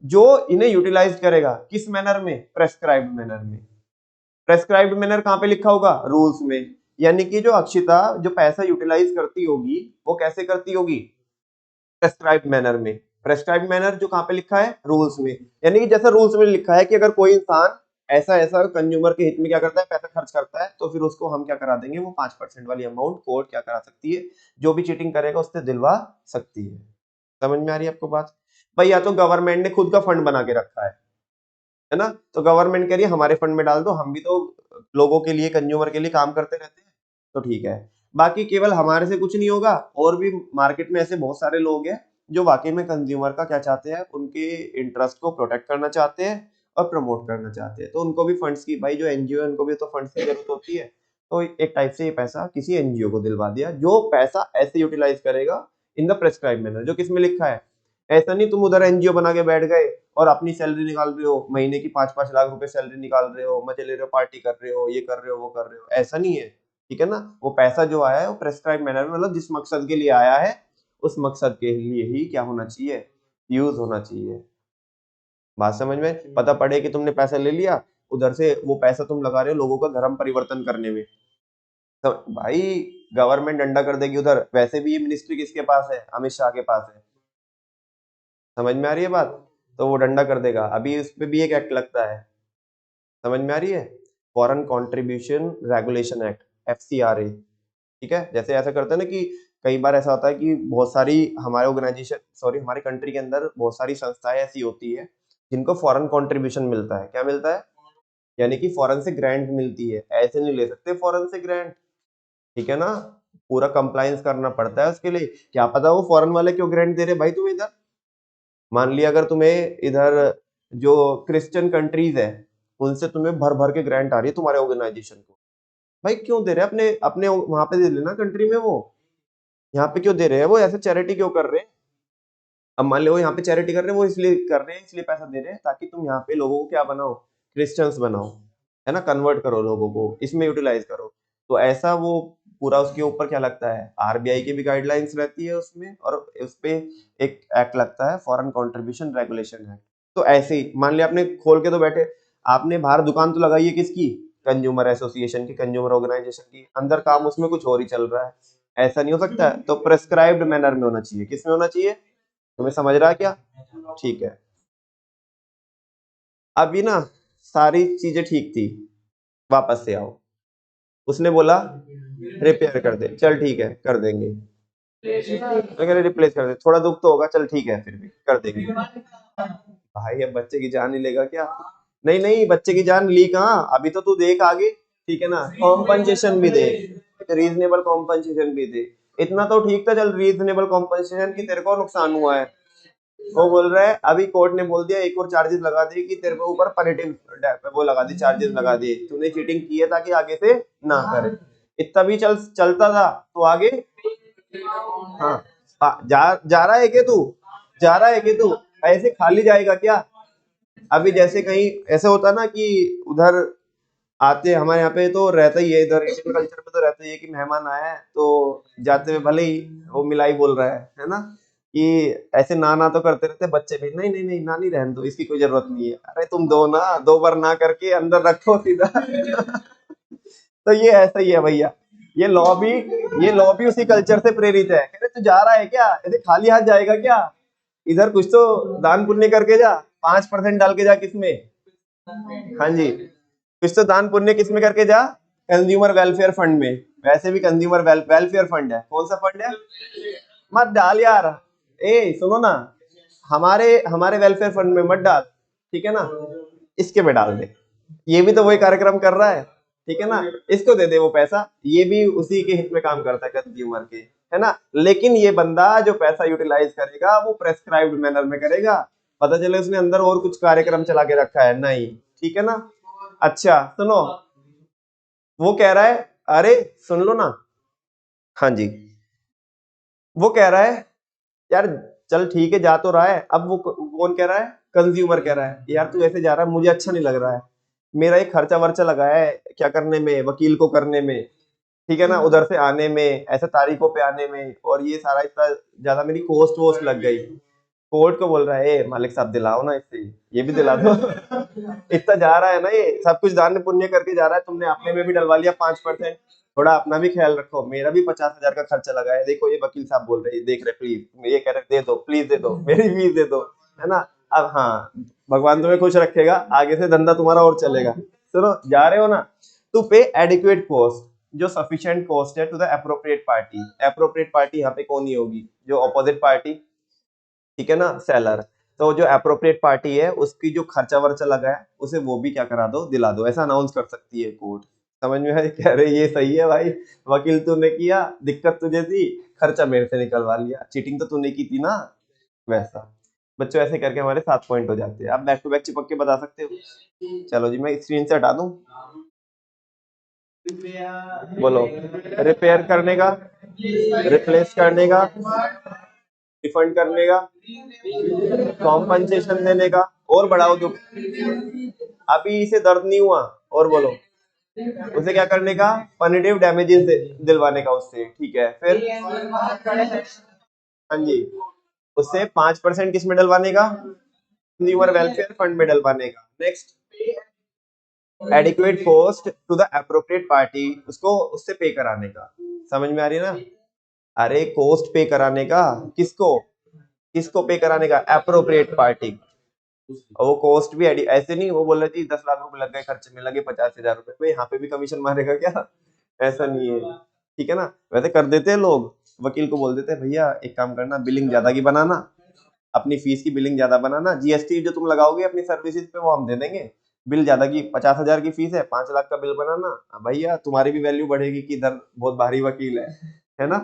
जो इन्हें यूटिलाइज करेगा, किस मैनर में? प्रेस्क्राइब्ड मैनर में। प्रेस्क्राइब्ड मैनर कहां पे लिखा होगा? रूल्स में। यानी कि जो अक्षिता जो पैसा यूटिलाइज करती होगी, वो कैसे करती होगी? प्रेस्क्राइब्ड मैनर में। प्रेस्क्राइब्ड मैनर जो कहां पे लिखा है? रूल्स में। यानी कि जैसा रूल्स में लिखा है कि अगर कोई इंसान ऐसा ऐसा कंज्यूमर के हित में क्या करता है, पैसा खर्च करता है, तो फिर उसको हम क्या करा देंगे, वो 5% वाली अमाउंट कोर्ट क्या करा सकती है, जो भी चीटिंग करेगा उससे दिलवा सकती है। समझ में आ रही है आपको बात? भाई या तो गवर्नमेंट ने खुद का फंड बना के रखा है ना, तो गवर्नमेंट कह रही है हमारे फंड में डाल दो, हम भी तो लोगों के लिए, कंज्यूमर के लिए काम करते रहते हैं, तो ठीक है। बाकी केवल हमारे से कुछ नहीं होगा, और भी मार्केट में ऐसे बहुत सारे लोग हैं जो वाकई में कंज्यूमर का क्या चाहते हैं, उनके इंटरेस्ट को प्रोटेक्ट करना चाहते हैं और प्रमोट करना चाहते हैं, तो उनको भी फंड्स की, भाई जो एनजीओ है उनको भी तो फंड्स की जरूरत होती है, तो एक टाइप से ये पैसा किसी एनजीओ को दिलवा दिया, जो पैसा ऐसे यूटिलाइज करेगा इन द प्रेस्क्राइब मैनर, जो किसमें लिखा है। ऐसा नहीं तुम उधर एनजीओ बना के बैठ गए और अपनी सैलरी निकाल रहे हो, महीने की 5-5 लाख रुपए सैलरी निकाल रहे हो, मजे ले रहे हो, पार्टी कर रहे हो, ये कर रहे हो, वो कर रहे हो, ऐसा नहीं है, ठीक है ना। वो पैसा जो आया है वो प्रेस्क्राइब मैनर में, मतलब जिस मकसद के लिए आया है उस मकसद के लिए ही क्या होना चाहिए, यूज होना चाहिए। बात समझ में? पता पड़े कि तुमने पैसा ले लिया, उधर से वो पैसा तुम लगा रहे हो लोगों का धर्म परिवर्तन करने में, तो भाई गवर्नमेंट डंडा कर देगी उधर, वैसे भी ये मिनिस्ट्री किसके पास है? अमित शाह के पास है। समझ में आ रही है बात? तो वो डंडा कर देगा। अभी उस पे भी एक एक्ट लगता है, समझ में आ रही है? Foreign contribution regulation act, FCRA, ठीक है। जैसे ऐसा करते हैं ना कि कई बार ऐसा होता है कि बहुत सारी हमारे ऑर्गेनाइजेशन, सॉरी हमारी कंट्री के अंदर बहुत सारी संस्थाएं ऐसी होती है जिनको फॉरेन कंट्रीब्यूशन मिलता है। क्या मिलता है? यानी कि फॉरेन से ग्रांट मिलती है, ऐसे नहीं ले सकते फॉरेन से ग्रांट, ठीक है ना, पूरा कंप्लायंस करना पड़ता है उसके लिए। क्या पता वो फॉरेन वाले क्यों ग्रांट दे रहे भाई, तुम इधर मान लिया अगर तुम्हें इधर जो क्रिश्चियन कंट्रीज है उनसे तुम्हें भर भर के ग्रांट आ रही है तुम्हारे ऑर्गेनाइजेशन को, भाई क्यों दे रहे हैं? अपने अपने वहां पे दे लेना कंट्री में, वो यहाँ पे क्यों दे रहे हैं? वो ऐसे चैरिटी क्यों कर रहे हैं? अब मान लो वो यहाँ पे चैरिटी कर रहे हैं, वो इसलिए कर रहे हैं, इसलिए पैसा दे रहे हैं ताकि तुम यहाँ पे लोगों को क्या बनाओ, क्रिश्चियंस बनाओ, है ना, कन्वर्ट करो लोगों को, इसमें यूटिलाइज करो। तो ऐसा वो पूरा उसके ऊपर क्या लगता है, आरबीआई की भी गाइडलाइंस रहती है उसमें, और उस पे एक एक्ट लगता है फॉरेन कंट्रीब्यूशन रेगुलेशन एक्ट। तो ऐसे ही मान लिया आपने खोल के तो बैठे, आपने बाहर दुकान तो लगाई है किसकी, कंज्यूमर एसोसिएशन की, कंज्यूमर ऑर्गेनाइजेशन की, अंदर काम उसमें कुछ और ही चल रहा है, ऐसा नहीं हो सकता है। तो प्रेस्क्राइब्ड मैनर में होना चाहिए, किसमें होना चाहिए? तुम्हें समझ रहा है क्या? ठीक है। अभी ना सारी चीजें ठीक थी, वापस से आओ। उसने बोला रिपेयर कर दे, चल ठीक है कर देंगे, अगर रिप्लेस कर दे, थोड़ा दुख तो होगा, चल ठीक है फिर भी कर देंगे। भाई अब बच्चे की जान ही लेगा क्या? नहीं नहीं, बच्चे की जान ली कहाँ, अभी तो तू देख आगे, ठीक है ना, कॉम्पनसेशन भी दे, रीजनेबल कॉम्पनसेशन भी दे। इतना तो ठीक था, चल रीजनेबल कॉम्पनसेशन की तेरे को नुकसान हुआ है, वो बोल रहा है अभी कोर्ट ने बोल दिया एक और चार्जेस लगा दिए कि तेरे को ऊपर पनिटिव वो लगा दी, चार्जेस लगा दिए, तूने चीटिंग की है ताकि आगे से ना करे। इतना भी चलता था तो आगे, हाँ, जा रहा है कि तू, जा रहा है कि तू ऐसे खाली जाएगा क्या? अभी जैसे कहीं ऐसे होता ना कि उधर आते, हमारे यहाँ पे तो रहता ही है, इधर इंडियन कल्चर में तो रहता ही है कि मेहमान आया है तो जाते हुए भले ही वो मिलाई बोल रहा है ना, कि ऐसे ना ना तो करते रहते बच्चे भी, नहीं नहीं नहीं ना नहीं रहने दो, इसकी कोई जरूरत नहीं है, अरे तुम दो ना, 2 बार ना करके अंदर रखो सीधा। तो ये ऐसा ही है भैया, ये लॉ भी, ये लॉ भी उसी कल्चर से प्रेरित है। कह रहे तू जा रहा है क्या, ऐसे खाली हाथ जाएगा क्या? इधर कुछ तो दान पुण्य करके जा, 5% डाल के जा, किसमें? हाँ जी, कुछ तो दान पुण्य किसमें करके जा, कंज्यूमर वेलफेयर फंड में। वैसे भी कंज्यूमर वेलफेयर फंड है, कौन सा फंड है? मत डाल यार, ए सुनो ना, हमारे हमारे वेलफेयर फंड में मत डाल, ठीक है ना, इसके में डाल दे, ये भी तो वही कार्यक्रम कर रहा है, ठीक है ना, इसको दे दे वो पैसा, ये भी उसी के हित में काम करता है कंज्यूमर के, है ना। लेकिन ये बंदा जो पैसा यूटिलाइज करेगा वो प्रेस्क्राइब्ड मैनर में करेगा, पता चले उसने अंदर और कुछ कार्यक्रम चला के रखा है, नहीं, ठीक है ना। अच्छा सुनो, वो कह रहा है, अरे सुन लो ना, हाँ जी, वो कह रहा है यार चल ठीक है जा तो रहा है, अब वो कौन कह रहा है, कंज्यूमर कह रहा है यार तू ऐसे जा रहा है मुझे अच्छा नहीं लग रहा है, मेरा एक खर्चा वर्चा लगा है क्या करने में, वकील को करने में, ठीक है ना, उधर से आने में, ऐसे तारीखों पे आने में, और ये सारा इतना ज्यादा मेरी कोस्ट वोस्ट लग गई, कोर्ट को बोल रहा है ए मालिक साहब दिलाओ ना इससे, ये भी दिला दो इतना जा रहा है ना, ये सब कुछ दान पुण्य करके जा रहा है, तुमने अपने में भी डलवा लिया 5%, थोड़ा अपना भी ख्याल रखो, मेरा भी 50,000 का खर्चा लगा है, देखो ये वकील साहब बोल रहे हैं, देख रहे प्लीज, ये कह रहे दे दो प्लीज दे दो मेरी फीस दे दो, है ना। अब हाँ, भगवान तुम्हें खुश रखेगा, आगे से धंधा तुम्हारा और चलेगा। सुनो, जा रहे हो ना, टू पे एडिक्वेट कॉस्ट, जो सफिशिएंट कॉस्ट है, to the appropriate party, appropriate party यहाँ पे कौन ही होगी, जो अपोजिट पार्टी, ठीक है ना, सेलर। तो जो एप्रोप्रिएट पार्टी है उसकी जो खर्चा वर्चा लगा है उसे वो भी क्या करा दो, दिला दो, ऐसा अनाउंस कर सकती है कोर्ट। समझ में है, कह रहे ये सही है भाई, वकील तूने किया, दिक्कत तुझे थी, खर्चा मेरे से निकलवा लिया, चीटिंग तो तूने की थी ना, वैसा। बच्चों ऐसे करके हमारे 7 पॉइंट हो जाते हैं, आप बैक टू बैक चिपक के बता सकते हो। चलो जी, मैं स्क्रीन से हटा दूं, बोलो, रिपेयर करने का, रिप्लेस करने का, रिफंड करने का, कॉम्पनसेशन देने का, और बढ़ाओ जो अभी इसे दर्द नहीं हुआ, और बोलो, उसे क्या करने का, पनिटिव डैमेजेस दिलवाने का उससे, ठीक है, फिर हाँ जी, उससे 5% किस में डलवाने का, कंज्यूमर वेलफेयर फंड में डलवाने का। Next, adequate cost to the appropriate party, उसको उससे पे कराने का, समझ में आ रही है ना, अरे कॉस्ट पे कराने का, किसको, किसको पे कराने का, एप्रोप्रिएट पार्टी। और वो कॉस्ट भी ऐसे नहीं, वो बोल रही थी 10 लाख रुपए लग गए खर्चे में, लगे 50,000 रुपए, भाई यहाँ पे भी कमीशन मारेगा क्या, ऐसा नहीं है, ठीक है ना। वैसे कर देते हैं लोग, वकील को बोल देते हैं भैया एक काम करना, बिलिंग ज्यादा की बनाना, अपनी फीस की बिलिंग ज्यादा बनाना, जीएसटी जो तुम लगाओगे अपनी सर्विसेज पे वो हम दे देंगे, बिल ज्यादा की, 50,000 की फीस है, 5 लाख का बिल बनाना, भैया तुम्हारी भी वैल्यू बढ़ेगी कि इधर बहुत भारी वकील है ना,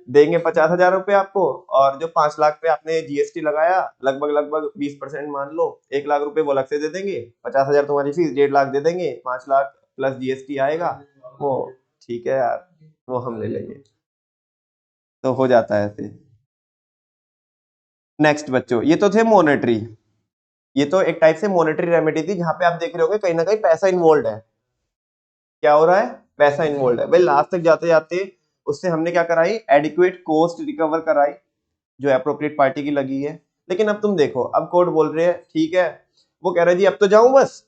देंगे 50,000 रुपए आपको, और जो 5 लाख पे आपने जीएसटी लगाया, लगभग लगभग 20% मान लो, 1 लाख रुपए वो अलग से दे देंगे, 50,000 तुम्हारी फीस, 1.5 लाख दे देंगे, 5 लाख प्लस जीएसटी आएगा वो, ठीक है यार, वो हम ले लेंगे, तो हो जाता है ऐसे। नेक्स्ट बच्चों, ये तो थे मॉनेटरी, ये तो एक टाइप से मॉनेटरी रेमेडी थी, जहां पे आप देख रहे होगे कहीं ना कहीं पैसा इन्वॉल्व है, क्या हो रहा है, पैसा इन्वॉल्व है भाई, लास्ट तक जाते जाते उससे हमने क्या कराई, एडिक्वेट कॉस्ट रिकवर कराई, जो एप्रोप्रिएट पार्टी की लगी है। लेकिन अब तुम देखो, अब कोर्ट बोल रहे हैं ठीक है, वो कह रहे जी अब तो जाऊं बस,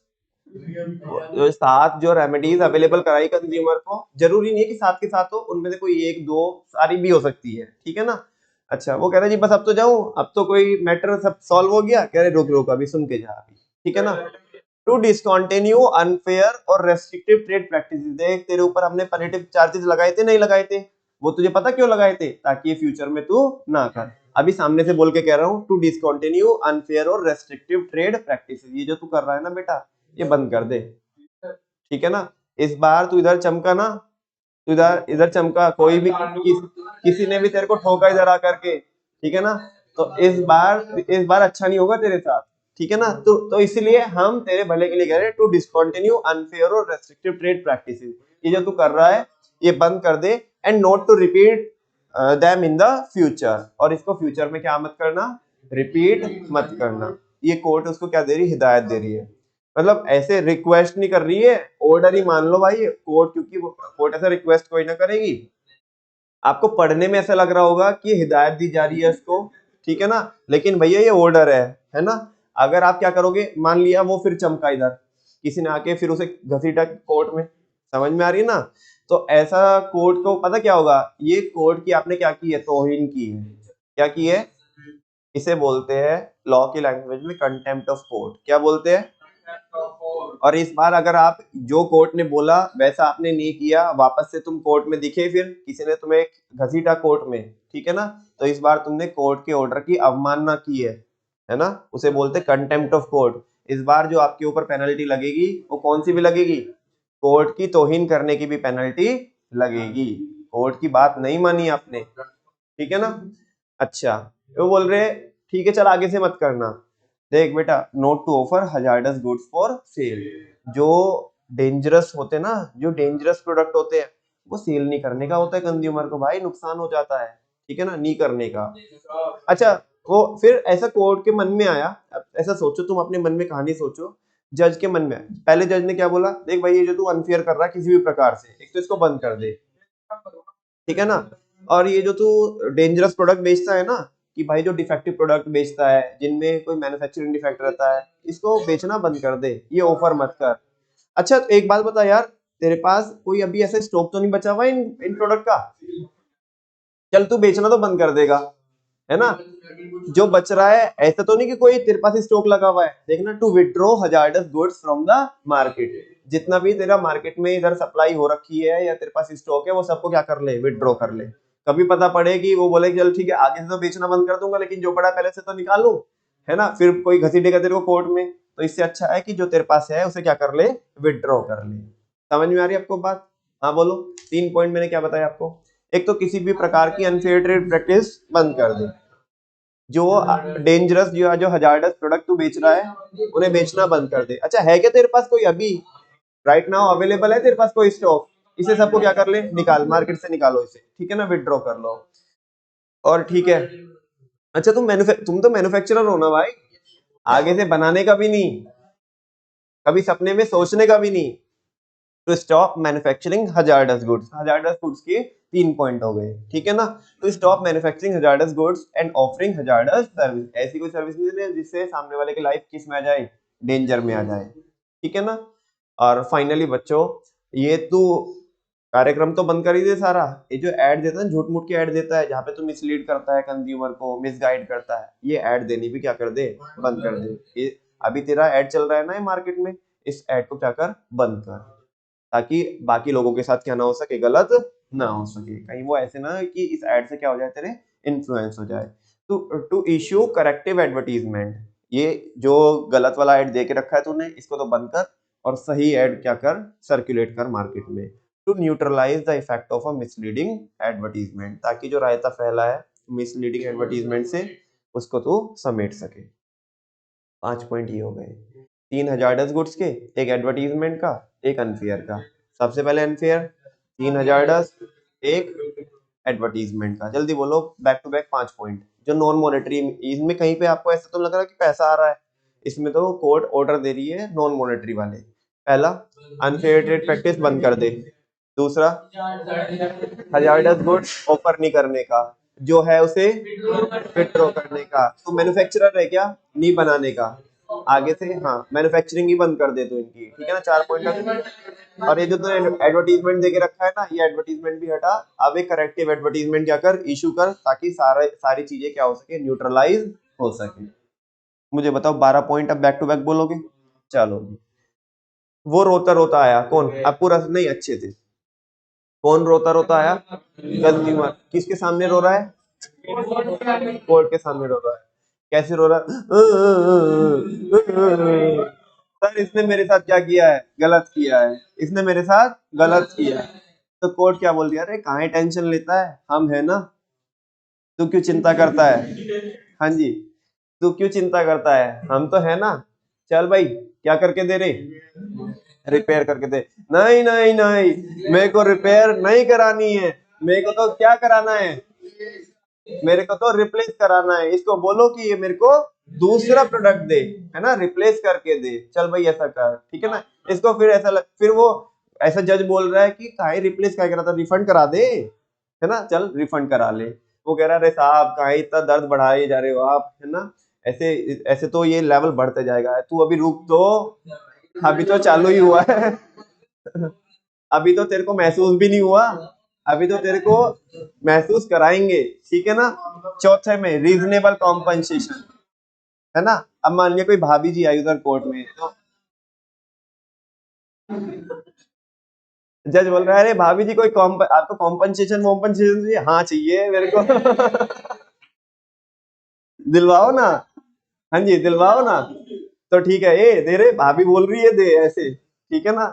जो 7 जो रेमेडीज अवेलेबल कराई कंज्यूमर को, जरूरी नहीं है कि 7 के साथ हो, उनमें से कोई 1 2 सारी भी हो सकती है, ठीक है ना। अच्छा, वो कह रहे जी बस अब तो जाऊं, अब तो कोई मैटर सब सॉल्व हो गया, कह रहे रुक रुक अभी सुन के जा अभी, ठीक है ना। टू डिसकंटिन्यू अनफेयर और रेस्ट्रिक्टिव ट्रेड प्रैक्टिसेस, देख तेरे ऊपर हमने पनिटिव चार्जेस लगाए थे, नहीं लगाए थे, वो तुझे पता क्यों लगाए थे, ताकि ये फ्यूचर में तू ना कर, अभी सामने से बोल के कह रहा हूं, टू डिसकंटिन्यू अनफेयर और रेस्ट्रिक्टिव ट्रेड प्रैक्टिसेस, ये जो तू कर रहा है ना बेटा, ये बंद कर दे, ठीक है ना। इस बार तू इधर चमका ना, तू इधर इधर चमका, कोई भी किसी ने भी तेरे को ठोका इधर आकर के, ठीक है ना, तो इस बार अच्छा नहीं होगा तेरे साथ, ठीक है ना। तो इसलिए हम तेरे भले के लिए कह रहे हैं, टू डिसकंटिन्यू अनफेयर और रेस्ट्रिक्टिव ट्रेड प्रैक्टिसेस, ये जो तू कर रहा है ये बंद कर दे, and not to repeat them in the future, और इसको फ्यूचर में क्या मत करना, रिपीट मत करना। ये कोर्ट उसको क्या दे रही है, हिदायत दे रही है, मतलब ऐसे रिक्वेस्ट नहीं कर रही है, ऑर्डर ही मान लो भाई कोर्ट, क्योंकि वो कोर्ट ऐसा रिक्वेस्ट कोई ना करेगी, आपको पढ़ने में ऐसा लग रहा होगा कि ये हिदायत दी जा रही है इसको, ठीक है ना, लेकिन भैया ये ऑर्डर है ना। अगर आप क्या करोगे, मान लिया वो फिर चमका इधर, किसी ने आके फिर उसे घसीटा कोर्ट में, समझ में आ रही है ना, तो ऐसा कोर्ट को पता क्या होगा, ये कोर्ट की आपने क्या की है, तौहीन की है, क्या की है, इसे बोलते हैं लॉ की लैंग्वेज में कंटेम्प्ट ऑफ कोर्ट, क्या बोलते हैं। और इस बार अगर आप जो कोर्ट ने बोला वैसा आपने नहीं किया, वापस से तुम कोर्ट में दिखे, फिर किसी ने तुम्हें घसीटा कोर्ट में, ठीक है ना, तो इस बार तुमने कोर्ट के ऑर्डर की अवमानना की है, है ना, उसे बोलते कंटेम्प्ट ऑफ कोर्ट। इस बार जो आपके ऊपर पेनल्टी लगेगी वो कौन सी भी लगेगी, कोर्ट की तौहीन करने की भी पेनल्टी लगेगी। कोर्ट की बात नहीं मानी आपने, ठीक है ना। अच्छा, वो बोल रहे ठीक है चल आगे से मत करना। देख बेटा, not to offer hazardous goods for sale. जो डेंजरस होते ना, जो डेंजरस प्रोडक्ट होते हैं वो सेल नहीं करने का होता है कंज्यूमर को, भाई नुकसान हो जाता है, ठीक है ना, नहीं करने का। अच्छा, वो फिर ऐसा कोर्ट के मन में आया। अब ऐसा सोचो, तुम अपने मन में कहानी सोचो, जज के मन में पहले जज ने क्या बोला, देख भाई ये जो तू अनफेयर कर रहा है किसी भी प्रकार से, एक तो इसको बंद कर दे, ठीक है ना। और ये जो तू डेंजरस प्रोडक्ट बेचता है ना, कि भाई जो डिफेक्टिव प्रोडक्ट बेचता है जिनमें कोई मैन्युफैक्चरिंग डिफेक्ट रहता है, इसको बेचना बंद कर दे, ये ऑफर मत कर। अच्छा तो एक बात बता यार, तेरे पास कोई अभी ऐसा स्टॉक तो नहीं बचा हुआ इन प्रोडक्ट का, चल तू बेचना तो बंद कर देगा, है ना। जो बच रहा है ऐसा तो नहीं कि कोई तेरे पास स्टॉक लगा हुआ है, देखना, to withdraw hazardous goods from the market. जितना भी तेरा मार्केट में इधर सप्लाई हो रखी है या तेरे पास स्टॉक है वो सबको क्या कर ले, विड्रॉ कर ले। कभी पता पड़े कि वो बोले कि चल ठीक है आगे से तो बेचना बंद कर दूंगा लेकिन जो पड़ा पहले से तो निकालू, है ना, फिर कोई घसीटेगा तेरे को कोर्ट में। तो इससे अच्छा है कि जो तेरे पास है उसे क्या कर ले, विड्रॉ कर ले। समझ में आ रही है आपको बात? हाँ बोलो। 3 पॉइंट मैंने क्या बताया आपको। एक तो किसी भी प्रकार की अनफेयर ट्रेड प्रैक्टिस बंद कर दे। जो डेंजरस जो हजार्डस प्रोडक्ट तू बेच रहा है उन्हें बेचना बंद कर दे। अच्छा है क्या तेरे पास कोई अभी राइट नाउ अवेलेबल है तेरे पास कोई स्टॉक, इसे सबको क्या कर ले, निकाल, मार्केट से निकालो इसे, ठीक है ना, विड्रॉ कर लो। और ठीक है, अच्छा तुम तो मैन्युफैक्चरर हो ना भाई, आगे से बनाने का भी नहीं, कभी सपने में सोचने का भी नहीं। To stop manufacturing hazardous goods, hazardous goods के 3 पॉइंट हो गए, ठीक है ना। To stop manufacturing hazardous goods and offering hazardous service, ऐसी कोई सर्विस नहीं देनी जिससे सामने वाले की लाइफ किस में आ जाए, डेंजर में आ जाए, ठीक है ना। और फाइनली बच्चों, ये तू कार्यक्रम तो बंद कर ही दे सारा, ये जो ऐड देता है झूठ मूठ के ऐड देता है जहाँ पे तू मिसलीड करता है कंज्यूमर को, मिसगाइड करता है, ये ऐड देनी भी क्या कर दे, बंद कर दे। ये अभी तेरा ऐड चल रहा है ना मार्केट में, इस ऐड को क्या कर, बंद कर, ताकि बाकी लोगों के साथ क्या ना हो सके, गलत ना हो सके, कहीं वो ऐसे ना कि इस एड से क्या हो जाए, तेरे इन्फ्लुएंस हो जाए। तो टू इश्यू करेक्टिव एडवर्टीजमेंट, ये जो गलत वाला एड दे के रखा है तूने इसको तो बंद कर, और सही एड क्या कर, सर्कुलेट कर मार्केट में। To neutralise the effect of a misleading advertisement, ताकि जो रायता फैला है मिसलीडिंग एडवर्टीजमेंट से उसको तू समेट सके। 5 पॉइंट ये हो गए, 3 हजार्डस गुड्स के, एक एडवर्टीजमेंट का, एक अनफेयर का। सबसे पहले अनफेयर, 3 हजार्डस, एक एडवर्टीजमेंट का। जल्दी बोलो, बैक टू बैक 5 पॉइंट। जो नॉन मॉनेटरी, इसमें कहीं पे आपको ऐसा तो लग रहा है कि पैसा आ रहा है, इसमें तो कोर्ट ऑर्डर दे रही है नॉन मॉनेटरी वाले। पहला, अनफेयर ट्रेड प्रैक्टिस बंद कर दे। दूसरा, हजार्डस गुड्स ऑफर नहीं करने का, जो है उसे विड्रॉ करने का। तो मैन्युफैक्चरर है क्या, नहीं बनाने का, आगे से हाँ मैन्युफैक्चरिंग ही बंद कर दे तो इनकी, ठीक है ना, 4 पॉइंट। और ये जो तूने एडवर्टीजमेंट दे के रखा है ना, ये एडवर्टीजमेंट भी हटा, अब एक करेक्टिव एडवर्टीजमेंट क्या कर, इशू कर, ताकि सारी चीजें क्या हो सके, न्यूट्रलाइज हो सके। मुझे बताओ 12 पॉइंट अब बैक टू बैक बोलोगे। चलो जी। वो रोता रोता आया, कौन, अब पूरा नहीं, अच्छे थे। कौन रोता रोता आया, कंज्यूमर। किसके सामने रो रहा है, कोर्ट के सामने रो रहा है। कैसे रो रहा है, सर इसने मेरे साथ क्या किया है, गलत किया है, इसने मेरे साथ गलत किया है। तो कोर्ट क्या बोल दिया, अरे कहाँ टेंशन लेता है, हम है ना, तू क्यों चिंता करता है, हाँ जी, तू क्यों चिंता करता है, हम तो है ना, चल भाई क्या करके दे रहे, रिपेयर करके दे। नहीं नहीं नहीं, मेरे को रिपेयर नहीं करानी है, मेरे को तो क्या कराना है, मेरे को तो रिप्लेस कराना है, इसको बोलो कि ये मेरे को दूसरा प्रोडक्ट दे, है ना, रिप्लेस करके दे, चल भाई ऐसा कर, ठीक है ना। इसको फिर फिर वो ऐसा जज बोल रहा है कि काहे रिप्लेस क्या करा था, रिफंड करा दे, है ना, चल रिफंड करा ले। वो कह रहा है साहब काहे इतना दर्द बढ़ाए जा रहे हो आप, है ना, ऐसे ऐसे तो ये लेवल बढ़ते जाएगा, तू अभी रुक तो, अभी तो चालू ही हुआ है अभी तो तेरे को महसूस भी नहीं हुआ, अभी तो तेरे को महसूस कराएंगे, ठीक है ना। चौथे में रीजनेबल कॉम्पनसेशन, है ना। अब मान लिया कोई भाभी जी आई उधर कोर्ट में, तो जज बोल रहा है अरे भाभी जी कोई आपको कॉम्पनसेशन वॉम्पनसेशन चाहिए, हाँ चाहिए मेरे को दिलवाओ ना, हाँ जी, दिलवाओ ना। तो ठीक है, ए दे रे, भाभी बोल रही है दे, ऐसे ठीक है ना,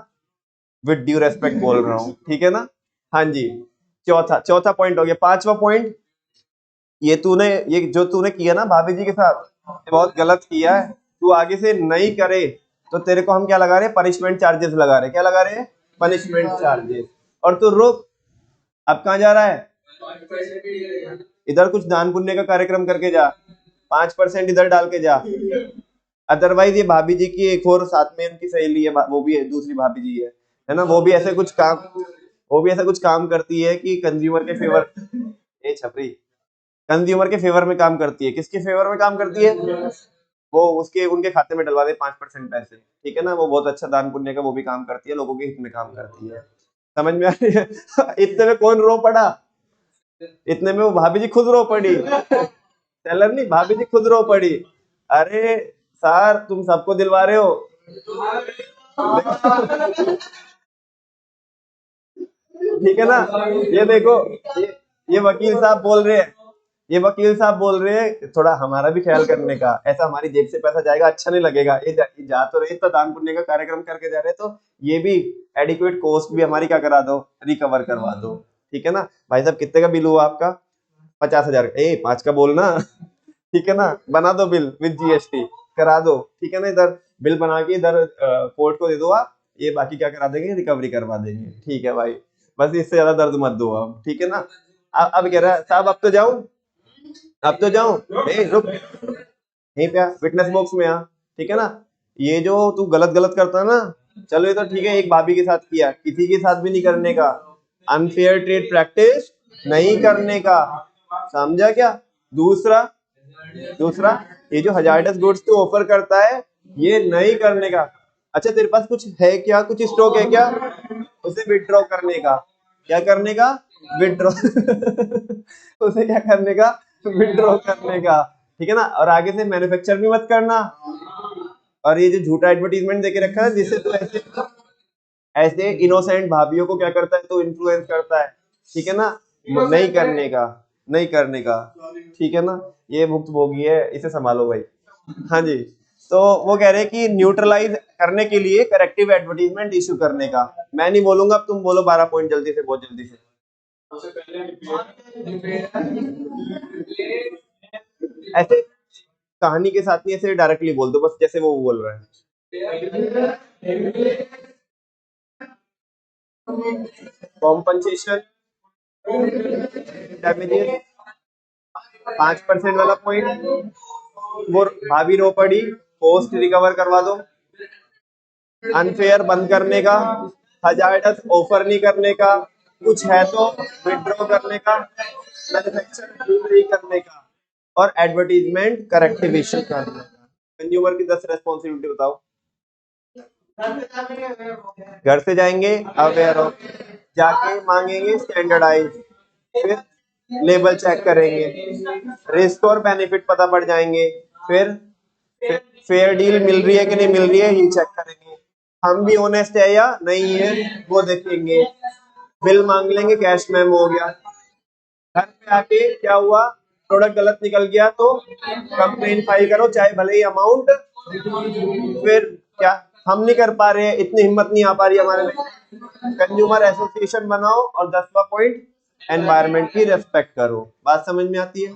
विद ड्यू रेस्पेक्ट बोल रहा हूँ, ठीक है ना। हाँ जी, चौथा चौथा पॉइंट हो गया। पांचवा पॉइंट, ये तूने, ये जो तूने किया ना भाभी जी के साथ, ये बहुत गलत किया है। तू आगे से नहीं करे तो तेरे को हम क्या लगा रहे हैं, पनिशमेंट चार्जेस लगा रहे हैं। क्या लगा रहे हैं? Punishment charges. और तू रुक, अब कहाँ जा रहा है? इधर कुछ दान पुण्य का कार्यक्रम करके जा, 5% इधर डाल के जा। अदरवाइज ये भाभी जी की एक और साथ में उनकी सहेली है, वो भी है, दूसरी भाभी जी है ना, वो भी ऐसे कुछ काम, वो भी ऐसा कुछ काम करती है कि कंज्यूमर के फेवर, ए छपरी, कंज्यूमर के फेवर में काम करती है। किसके फेवर में काम करती है? वो उसके उनके खाते में डलवा दे 5% पैसे, ठीक है ना। वो बहुत अच्छा दान पुण्य का वो भी काम करती है, लोगों के हित में काम करती है। समझ में आ रही है? इतने में कौन रो पड़ा? इतने में वो भाभी जी खुद रो पड़ी। सेलर नहीं, भाभी जी खुद रो पड़ी। अरे सर, तुम सबको दिलवा रहे हो। ठीक है ना। ये देखो, ये वकील साहब बोल रहे हैं, ये वकील साहब बोल रहे हैं थोड़ा हमारा भी ख्याल करने का, ऐसा हमारी जेब से पैसा जाएगा, अच्छा नहीं लगेगा। ये जा तो रहे, तो दान पुण्य का कार्यक्रम करके जा रहे, तो ये भी एडिक्वेट कॉस्ट भी हमारी क्या करा दो, रिकवर करवा दो। ठीक है ना। भाई साहब कितने का बिल हुआ आपका? 50,000। ए 5 का बोलना। ठीक है ना, बना दो बिल विद जीएसटी, करा दो। ठीक है ना, इधर बिल बना के इधर कोर्ट को दे दो आप, ये बाकी क्या करा देंगे, रिकवरी करवा देंगे। ठीक है भाई, बस इससे ज्यादा दर्द मत दो अब, ठीक है ना। अब कह रहा है साहब अब तो जाऊं, अब तो जाऊं। ए रुक, यहीं पे आ, विटनेस बॉक्स में आ। ठीक है ना। ये जो तू गलत गलत करता है ना, चलो ये तो ठीक है, एक भाभी के साथ किया, किसी के साथ भी नहीं करने का। अनफेयर ट्रेड प्रैक्टिस नहीं करने का, समझा क्या? दूसरा, दूसरा, ये जो हजार्डस गुड्स तू ऑफर करता है, ये नहीं करने का। अच्छा तेरे पास कुछ है क्या, कुछ स्टॉक है क्या, उसे विड्रॉ करने का। क्या करने का? विड्रॉ। उसे क्या करने का? विड्रॉ करने का। ठीक है ना। और आगे से मैन्युफैक्चर भी मत करना। और ये जो झूठा एडवर्टीजमेंट देके रखा है, जिससे तू ऐसे ऐसे इनोसेंट भाभीियों को क्या करता है, तो इन्फ्लुएंस करता है। ठीक है ना। नहीं करने का, नहीं करने का। ठीक है ना। ये भुक्तभोगी है, इसे संभालो भाई। हाँ जी। तो वो कह रहे हैं कि न्यूट्रलाइज करने के लिए करेक्टिव एडवर्टीजमेंट इशू करने का। मैं नहीं बोलूंगा, अब तुम बोलो 12 पॉइंट जल्दी से, बहुत जल्दी से। ऐसे कहानी के साथ नहीं, ऐसे डायरेक्टली बोल दो बस, जैसे वो बोल रहा है। कॉम्पनसेशन, डैमेजेस, 5% वाला पॉइंट, वो भाभी रो पड़ी, पोस्ट रिकवर करवा दो, अनफेयर बंद करने का, हजार्डस ऑफर नहीं करने का, कुछ है तो विड्रॉ करने का, मैन्युफैक्चर नहीं करने का, और एडवर्टीजमेंट करेक्टिव इशू करने का। कंज्यूमर की 10 रेस्पॉन्सिबिलिटी बताओ। घर से जाएंगे अवेयर ऑफ, जाके मांगेंगे स्टैंडर्डाइज, फिर लेबल चेक करेंगे, रिस्क और बेनिफिट पता पड़ जाएंगे, फिर फेयर डील मिल रही है कि नहीं मिल रही है ये चेक करेंगे, हम भी ऑनेस्ट है या नहीं है वो देखेंगे, बिल मांग लेंगे, कैश मेमो हो गया। घर पे आके क्या हुआ, प्रोडक्ट गलत निकल गया तो कंप्लेन फाइल करो, चाहे भले ही अमाउंट, फिर क्या, हम नहीं कर पा रहे हैं, इतनी हिम्मत नहीं आ पा रही हमारे में, कंज्यूमर एसोसिएशन बनाओ, और 10वां पॉइंट, एनवायरनमेंट की रेस्पेक्ट करो। बात समझ में आती है?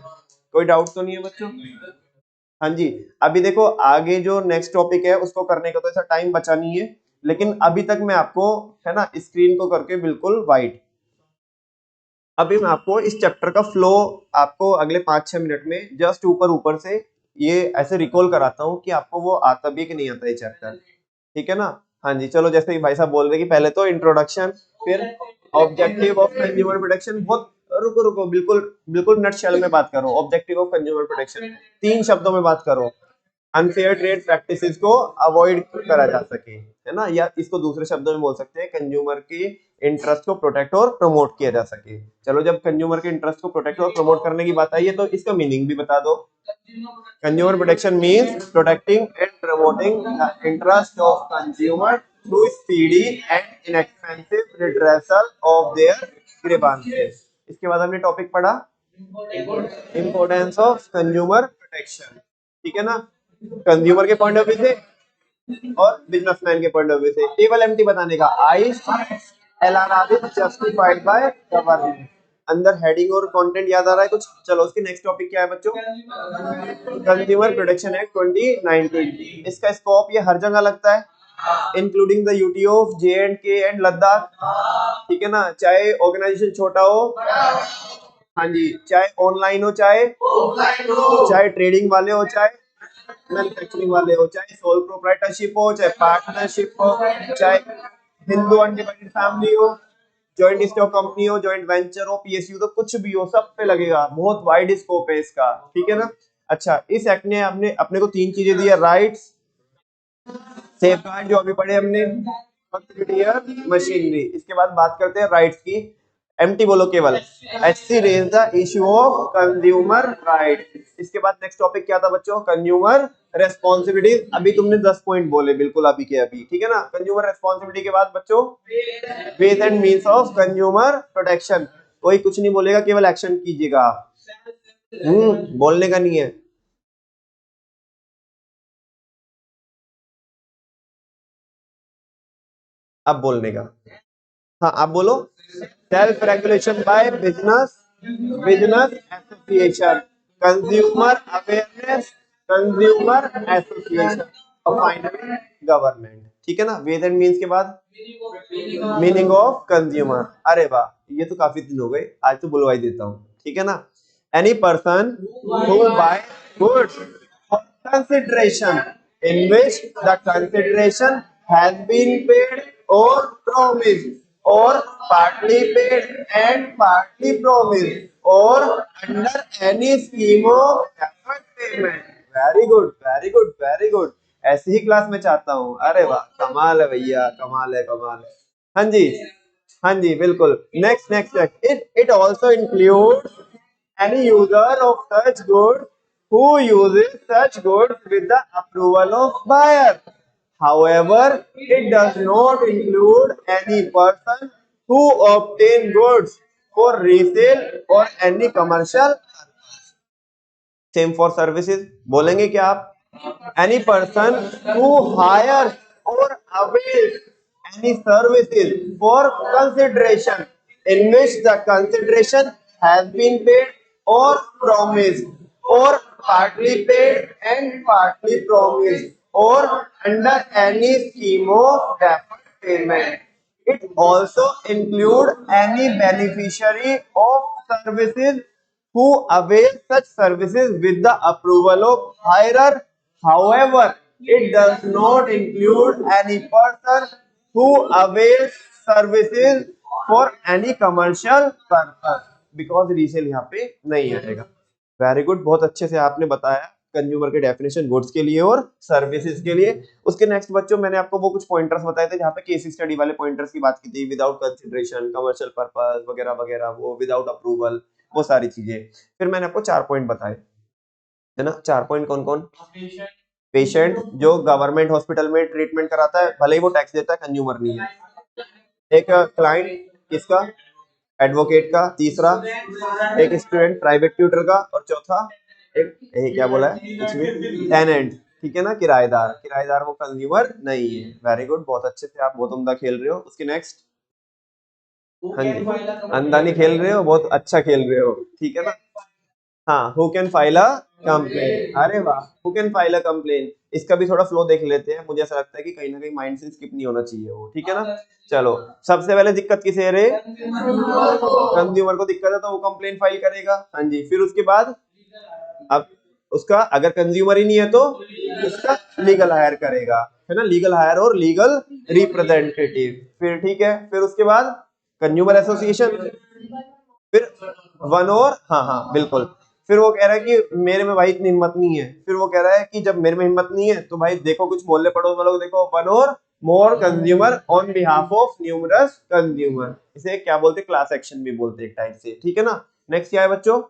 कोई डाउट तो नहीं है बच्चों? हाँ जी। अभी देखो आगे जो नेक्स्ट टॉपिक है उसको करने का तो ऐसा टाइम बचा नहीं है, लेकिन अभी तक मैं आपको, है ना, स्क्रीन को करके बिल्कुल वाइट, अभी मैं आपको इस चैप्टर का फ्लो आपको अगले 5-6 मिनट में जस्ट ऊपर ऊपर से ये ऐसे रिकॉल कराता हूँ कि आपको वो आता भी कि नहीं आता ये चैप्टर। ठीक है ना। हाँ जी, चलो जैसे कि भाई साहब बोल रहे कि पहले तो इंट्रोडक्शन, फिर ऑब्जेक्टिव ऑफ कंज्यूमर प्रोटेक्शन। बहुत, रुको रुको, बिल्कुल बिल्कुल नटशेल में बात करो। ऑब्जेक्टिव ऑफ कंज्यूमर प्रोटेक्शन 3 शब्दों में बात करो, अनफेयर ट्रेड प्रैक्टिसेस को अवॉइड करा जा सके, है ना, या इसको दूसरे शब्दों में बोल सकते हैं, कंज्यूमर के इंटरेस्ट को प्रोटेक्ट और प्रमोट किया जा सके। चलो जब कंज्यूमर के इंटरेस्ट को प्रोटेक्ट और प्रमोट करने की बात आई है तो इसका मीनिंग भी बता दो। Consumer protection means protecting and promoting the interest of consumer through speedy and inexpensive redressal of their grievances. इसके बाद हमने टॉपिक पढ़ा इंपॉर्टेंस ऑफ कंज्यूमर प्रोटेक्शन। ठीक है ना। कंज्यूमर के पॉइंट ऑफ व्यू से और बिजनेसमैन के पॉइंट ऑफ व्यू से। टेबल एम्प्टी बताने का, I LRR is justified by government. अंदर हेडिंग और कंटेंट याद आ रहा है कुछ? चलो उसके नेक्स्ट टॉपिक क्या है बच्चों? Consumer protection act 2019। इसका स्कोप ये हर जगह लगता है, including the UT of J&K and Ladakh, ठीक है ना, चाहे ऑर्गेनाइजेशन छोटा हो, हाँ जी, चाहे ऑनलाइन हो, चाहे ट्रेडिंग वाले हो, चाहे मैन्युफैक्चरिंग वाले हो, चाहे सोल प्रोप्राइटरशिप हो, चाहे पार्टनरशिप हो, चाहे हिंदू अनडिवाइडेड फैमिली हो, जॉइंट स्टॉक कंपनी हो, जॉइंट वेंचर हो, पीएसयू, तो कुछ भी हो सब पे लगेगा। बहुत वाइड स्कोप है इसका, ठीक है ना। अच्छा, इस एक्ट ने अपने अपने को तीन चीजें दी है, राइट्स, सेफगार्ड जो अभी पढ़े हमने, मशीनरी। इसके बाद बात करते हैं राइट्स की। एमटी बोलो केवल, HC raise the issue of consumer right. इसके बाद नेक्स्ट टॉपिक क्या था बच्चों? Consumer responsibility. अभी तुमने 10 पॉइंट बोले बिल्कुल अभी के अभी, ठीक है ना। कंज्यूमर रेस्पॉन्सिबिलिटी के बाद बच्चों ways and means of consumer protection. कोई कुछ नहीं बोलेगा, केवल एक्शन कीजिएगा। बोलने का नहीं है। अब बोलने का, हाँ आप बोलो। Self regulation by business association, consumer awareness, consumer association और फाइनली गवर्नमेंट, ठीक है ना। वेज एंड मीन्स के बाद मीनिंग ऑफ कंज्यूमर। अरे वाह, ये तो काफी दिन हो गए, आज तो बुलवा ही देता हूँ, ठीक है ना। Any person who buy goods for consideration in which the consideration has been paid or promised or partly paid and partly promised or under any scheme of deferred payment। Very good, very good, very good. ऐसी ही class में चाहता हूँ। अरे वाह, कमाल है भैया, कमाल है, कमाल है। हाँ जी, हाँ जी, बिल्कुल। Next next next, it also include any user of such goods who uses such goods with the approval of buyer. However, it does not include any person who obtain goods for resale or any commercial। Same for services बोलेंगे क्या आप? any person who hires or avails any services for consideration in which the consideration has been paid or promised or partly paid and partly promised or under any scheme of deferred payment। It also include any beneficiary of services who avail such services with the approval of hirer। However, it does not include any person who avails services for any commercial purpose, because resale यहाँ पे नहीं आएगा। Very good, बहुत अच्छे से आपने बताया consumer के डेफिनेशन गुड्स के लिए और सर्विसेज के लिए। उसके नेक्स्ट बच्चों मैंने आपको वो कुछ पॉइंटर्स बताए थे जहाँ पे केस स्टडी वाले पॉइंटर्स की बात की थी, विदाउट कंसिडरेशन, कमर्शियल पर्पस वगैरह वगैरह, वो विदाउट अप्रूवल, वो सारी चीजें। फिर मैंने आपको 4 पॉइंट बताए, है ना। 4 पॉइंट कौन कौन? पेशेंट जो गवर्नमेंट हॉस्पिटल में ट्रीटमेंट कराता है, भले ही वो टैक्स देता है, कंज्यूमर नहीं है। एक क्लाइंट किसका? एडवोकेट का। तीसरा एक स्टूडेंट प्राइवेट ट्यूटर का। और चौथा एक क्या बोला है कुछ भी, टेनेंट, ठीक है ना, किराएदार। किराएदार वो कंज्यूमर नहीं है। वेरी गुड, बहुत अच्छे से आप बहुत उम्दा खेल रहे हो। उसके नेक्स्ट, हाँ जी, अंदानी खेल रहे हो, बहुत अच्छा खेल रहे हो, ठीक है ना। हाँ, who can file a complain. अरे वाह, who can file a complain. इसका भी थोड़ा फ्लो देख लेते हैं, मुझे ऐसा लगता है कि कहीं ना कहीं माइंड से स्किप नहीं होना चाहिए वो, ठीक है ना। चलो, सबसे पहले दिक्कत किसे है? कंज्यूमर को दिक्कत है तो वो कंप्लेन फाइल करेगा, हाँ जी। फिर उसके बाद अब उसका अगर कंज्यूमर ही नहीं है तो उसका लीगल हायर करेगा, है ना, लीगल हायर और लीगल रिप्रेजेंटेटिव। फिर ठीक है, फिर उसके बाद कंज्यूमर एसोसिएशन, फिर वन और, हाँ हाँ बिल्कुल। फिर वो कह रहा है कि मेरे में भाई इतनी हिम्मत नहीं है। फिर वो कह रहा है कि जब मेरे में हिम्मत नहीं है तो भाई देखो कुछ मोहल्ले पड़ोस वालों को देखो, one or more consumer on behalf of numerous consumer. इसे क्या बोलते हैं? क्लास एक्शन भी बोलते हैं एक टाइप से, ठीक है ना। नेक्स्ट क्या है बच्चों?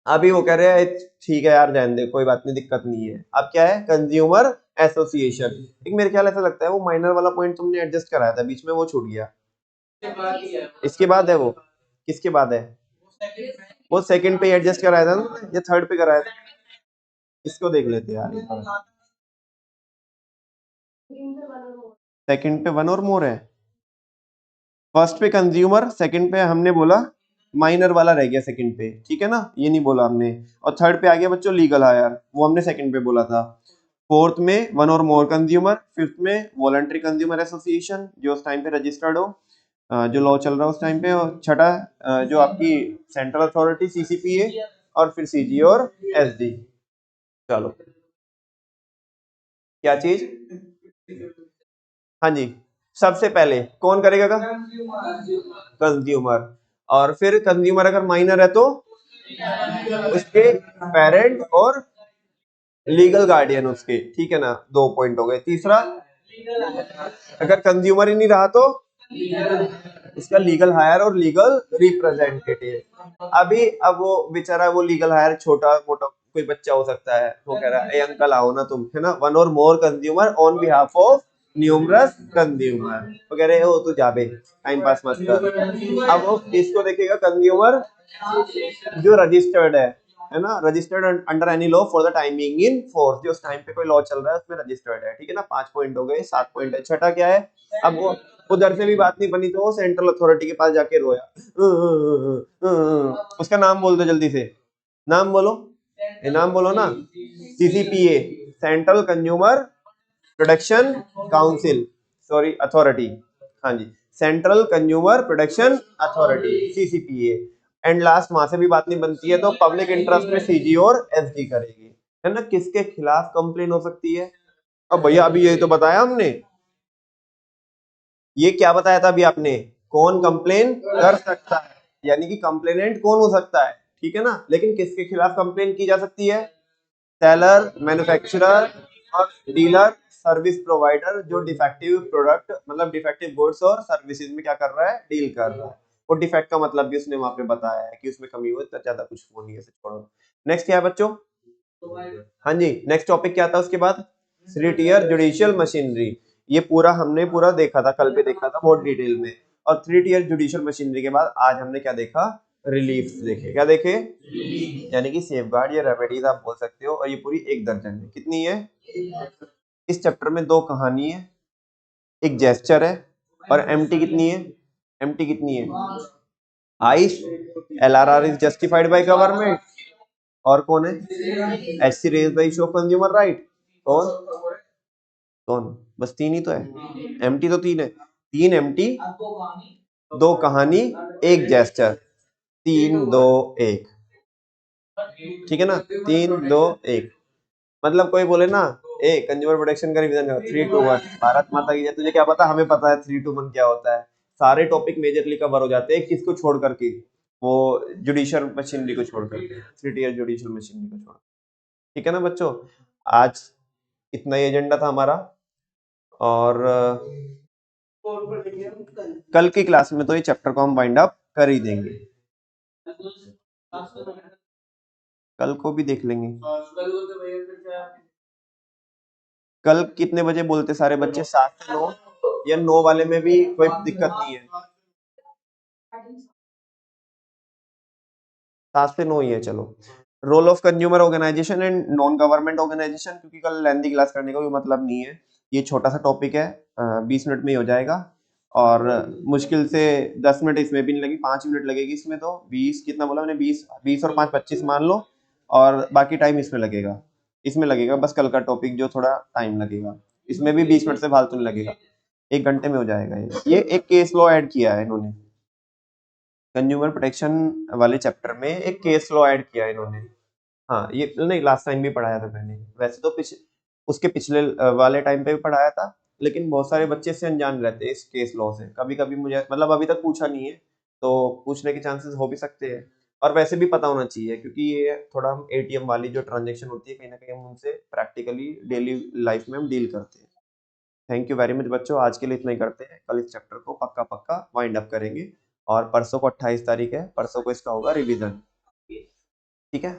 अभी वो कह रहे हैं ठीक है यार, जान दे, कोई बात नहीं, दिक्कत नहीं है। अब क्या है? Consumer association. एक मेरे ख्याल ऐसा लगता है वो माइनर वाला पॉइंट तुमने एडजस्ट कराया था बीच में, वो छूट गया। इसके बाद है वो, किसके बाद है वो? सेकंड पे एडजस्ट कराया था ना, या थर्ड पे कराया था? इसको देख लेते हैं यार। सेकंड पे वन और मोर है, फर्स्ट पे कंज्यूमर, सेकंड पे हमने बोला माइनर वाला रह गया सेकंड पे, ठीक है ना, ये नहीं बोला हमने। और थर्ड पे आ गया बच्चों लीगल हायर, वो हमने सेकंड पे बोला था। फोर्थ में one or more consumer, fifth में वॉलंटरी कंज्यूमर एसोसिएशन जो उस टाइम पे रजिस्टर्ड हो, जो लॉ चल रहा है उस टाइम पे, और छठा जो आपकी सेंट्रल अथॉरिटी सीसीपीए, और फिर सीजी और एसडी। चलो क्या चीज, हाँ जी, सबसे पहले कौन करेगा, कंज्यूमर। और फिर कंज्यूमर अगर माइनर है तो उसके पेरेंट और लीगल गार्डियन उसके, ठीक है ना, 2 पॉइंट हो गए। तीसरा, अगर कंज्यूमर ही नहीं रहा तो उसका लीगल हायर और लीगल रिप्रेजेंटेटिव। अभी अब वो बेचारा वो लीगल हायर छोटा मोटा कोई बच्चा हो सकता है, वो कह रहा है ए अंकल आओ ना तुम, है ना, one or more consumer on behalf of numerous consumer, वो कह रहे हो तू जाबे टाइम पास मत कर। अब वो किसको देखेगा, कंज्यूमर जो रजिस्टर्ड है ना, registered under any law for the time being in force, जो उस टाइम पे कोई लॉ चल रहा है उसमें रजिस्टर्ड है, ठीक है ना। 5 पॉइंट हो गए, 7 पॉइंट है। छठा क्या है, अब वो उधर से भी बात नहीं बनी तो वो सेंट्रल अथॉरिटी के पास जाके रोया, उसका नाम बोल दो जल्दी से, नाम बोलो, ये नाम बोलो ना, CCPA, central consumer protection council, sorry authority, हाँ जी, central consumer protection authority CCPA. And last वहां से भी बात नहीं बनती है तो पब्लिक इंटरेस्ट में सीजी और एसडी करेगी, है ना। किसके खिलाफ कंप्लेन हो सकती है, अब भैया अभी यही तो बताया हमने, ये क्या बताया था अभी आपने, कौन कंप्लेन कर सकता है, यानी कि कंप्लेनेंट कौन हो सकता है, ठीक है ना। लेकिन किसके खिलाफ कंप्लेन की जा सकती है, सेलर, मैन्युफैक्चरर और डीलर, सर्विस प्रोवाइडर जो डिफेक्टिव प्रोडक्ट मतलब डिफेक्टिव गुड्स और सर्विसेज में क्या कर रहा है, डील कर रहा है। और डिफेक्ट का मतलब भी उसने वहां पे बताया है कि उसमें कमी हुई, तो ज्यादा कुछ वो नहीं है, छोड़ो। नेक्स्ट क्या है बच्चों, हाँ जी, नेक्स्ट टॉपिक क्या था उसके बाद, 3 टियर जुडिशियल मशीनरी। ये पूरा हमने पूरा देखा था, कल पे देखा था बहुत डिटेल में। और 3 टियर जुडिशियल मशीनरी के बाद आज हमने क्या देखा, रिलीफ देखे, क्या देखे, यानी कि सेफगार्ड या रेमेडीज आप बोल सकते हो। और ये पूरी 1 दर्जन है, कितनी है, इस चैप्टर में 2 कहानी है, एक जेस्चर है, और एमटी कितनी है, एमटी कितनी है, आइस, LRR is justified by government, और कौन है, HC raise the issue of consumer right, कौन कौन, बस 3 ही तो है, एमटी तो 3 है, 3 एमटी, 2 कहानी, एक जेस्चर, 3 2 1, ठीक है ना, 3 2 1। मतलब कोई बोले ना, ए कंज्यूमर प्रोटेक्शन का रिवीजन करो, 3 2 1, भारत माता की जय, तुझे क्या पता, हमें पता है 3 2 1 क्या होता है। सारे टॉपिक मेजरली कवर हो जाते हैं, किसको छोड़ करके, वो जुडिशियल मशीनरी को छोड़ करके, 3 टियर जुडिशियल मशीनरी को छोड़, ठीक है ना बच्चों। आज इतना ही एजेंडा था हमारा, और कल की क्लास में तो ये चैप्टर को हम वाइंड अप कर ही देंगे, कल को भी देख लेंगे। कल कितने बजे बोलते सारे बच्चे, 7 से 9, या 9 वाले में भी कोई दिक्कत नहीं है, 7 से 9 ही है, चलो। Role of consumer organisation and non government organisation, क्योंकि कल लेंथी क्लास करने का कोई मतलब नहीं है, ये छोटा सा टॉपिक है, 20 मिनट में ही हो जाएगा। और मुश्किल से 10 मिनट इसमें भी नहीं लगी, 5 मिनट लगेगी इसमें, तो 20 कितना बोला मैंने, 20 और 5 25 मान लो, और बाकी टाइम इसमें लगेगा, इसमें लगेगा बस कल का टॉपिक जो थोड़ा टाइम लगेगा, इसमें भी 20 मिनट से फालतू नहीं लगेगा, 1 घंटे में हो जाएगा। ये एक केस लॉ ऐड किया है इन्होंने, कंज्यूमर प्रोटेक्शन वाले चैप्टर में एक केस लॉ ऐड किया है इन्होंने। हाँ ये नहीं, लास्ट टाइम भी पढ़ाया था मैंने, वैसे तो उसके पिछले वाले टाइम पे भी पढ़ाया था, लेकिन बहुत सारे बच्चे से अनजान रहते हैं इस केस लॉ से, कभी कभी मुझे मतलब अभी तक पूछा नहीं है, तो पूछने के चांसेस हो भी सकते हैं। और वैसे भी पता होना चाहिए, क्योंकि ये थोड़ा हम एटीएम वाली जो ट्रांजेक्शन होती है, कहीं ना कहीं हम उनसे प्रैक्टिकली डेली लाइफ में हम डील करते हैं। थैंक यू वेरी मच बच्चों, आज के लिए इतना ही करते हैं, कल इस चैप्टर को पक्का पक्का वाइंड अप करेंगे। और परसों को 28 तारीख है, परसों को इसका होगा रिवीजन, ठीक है।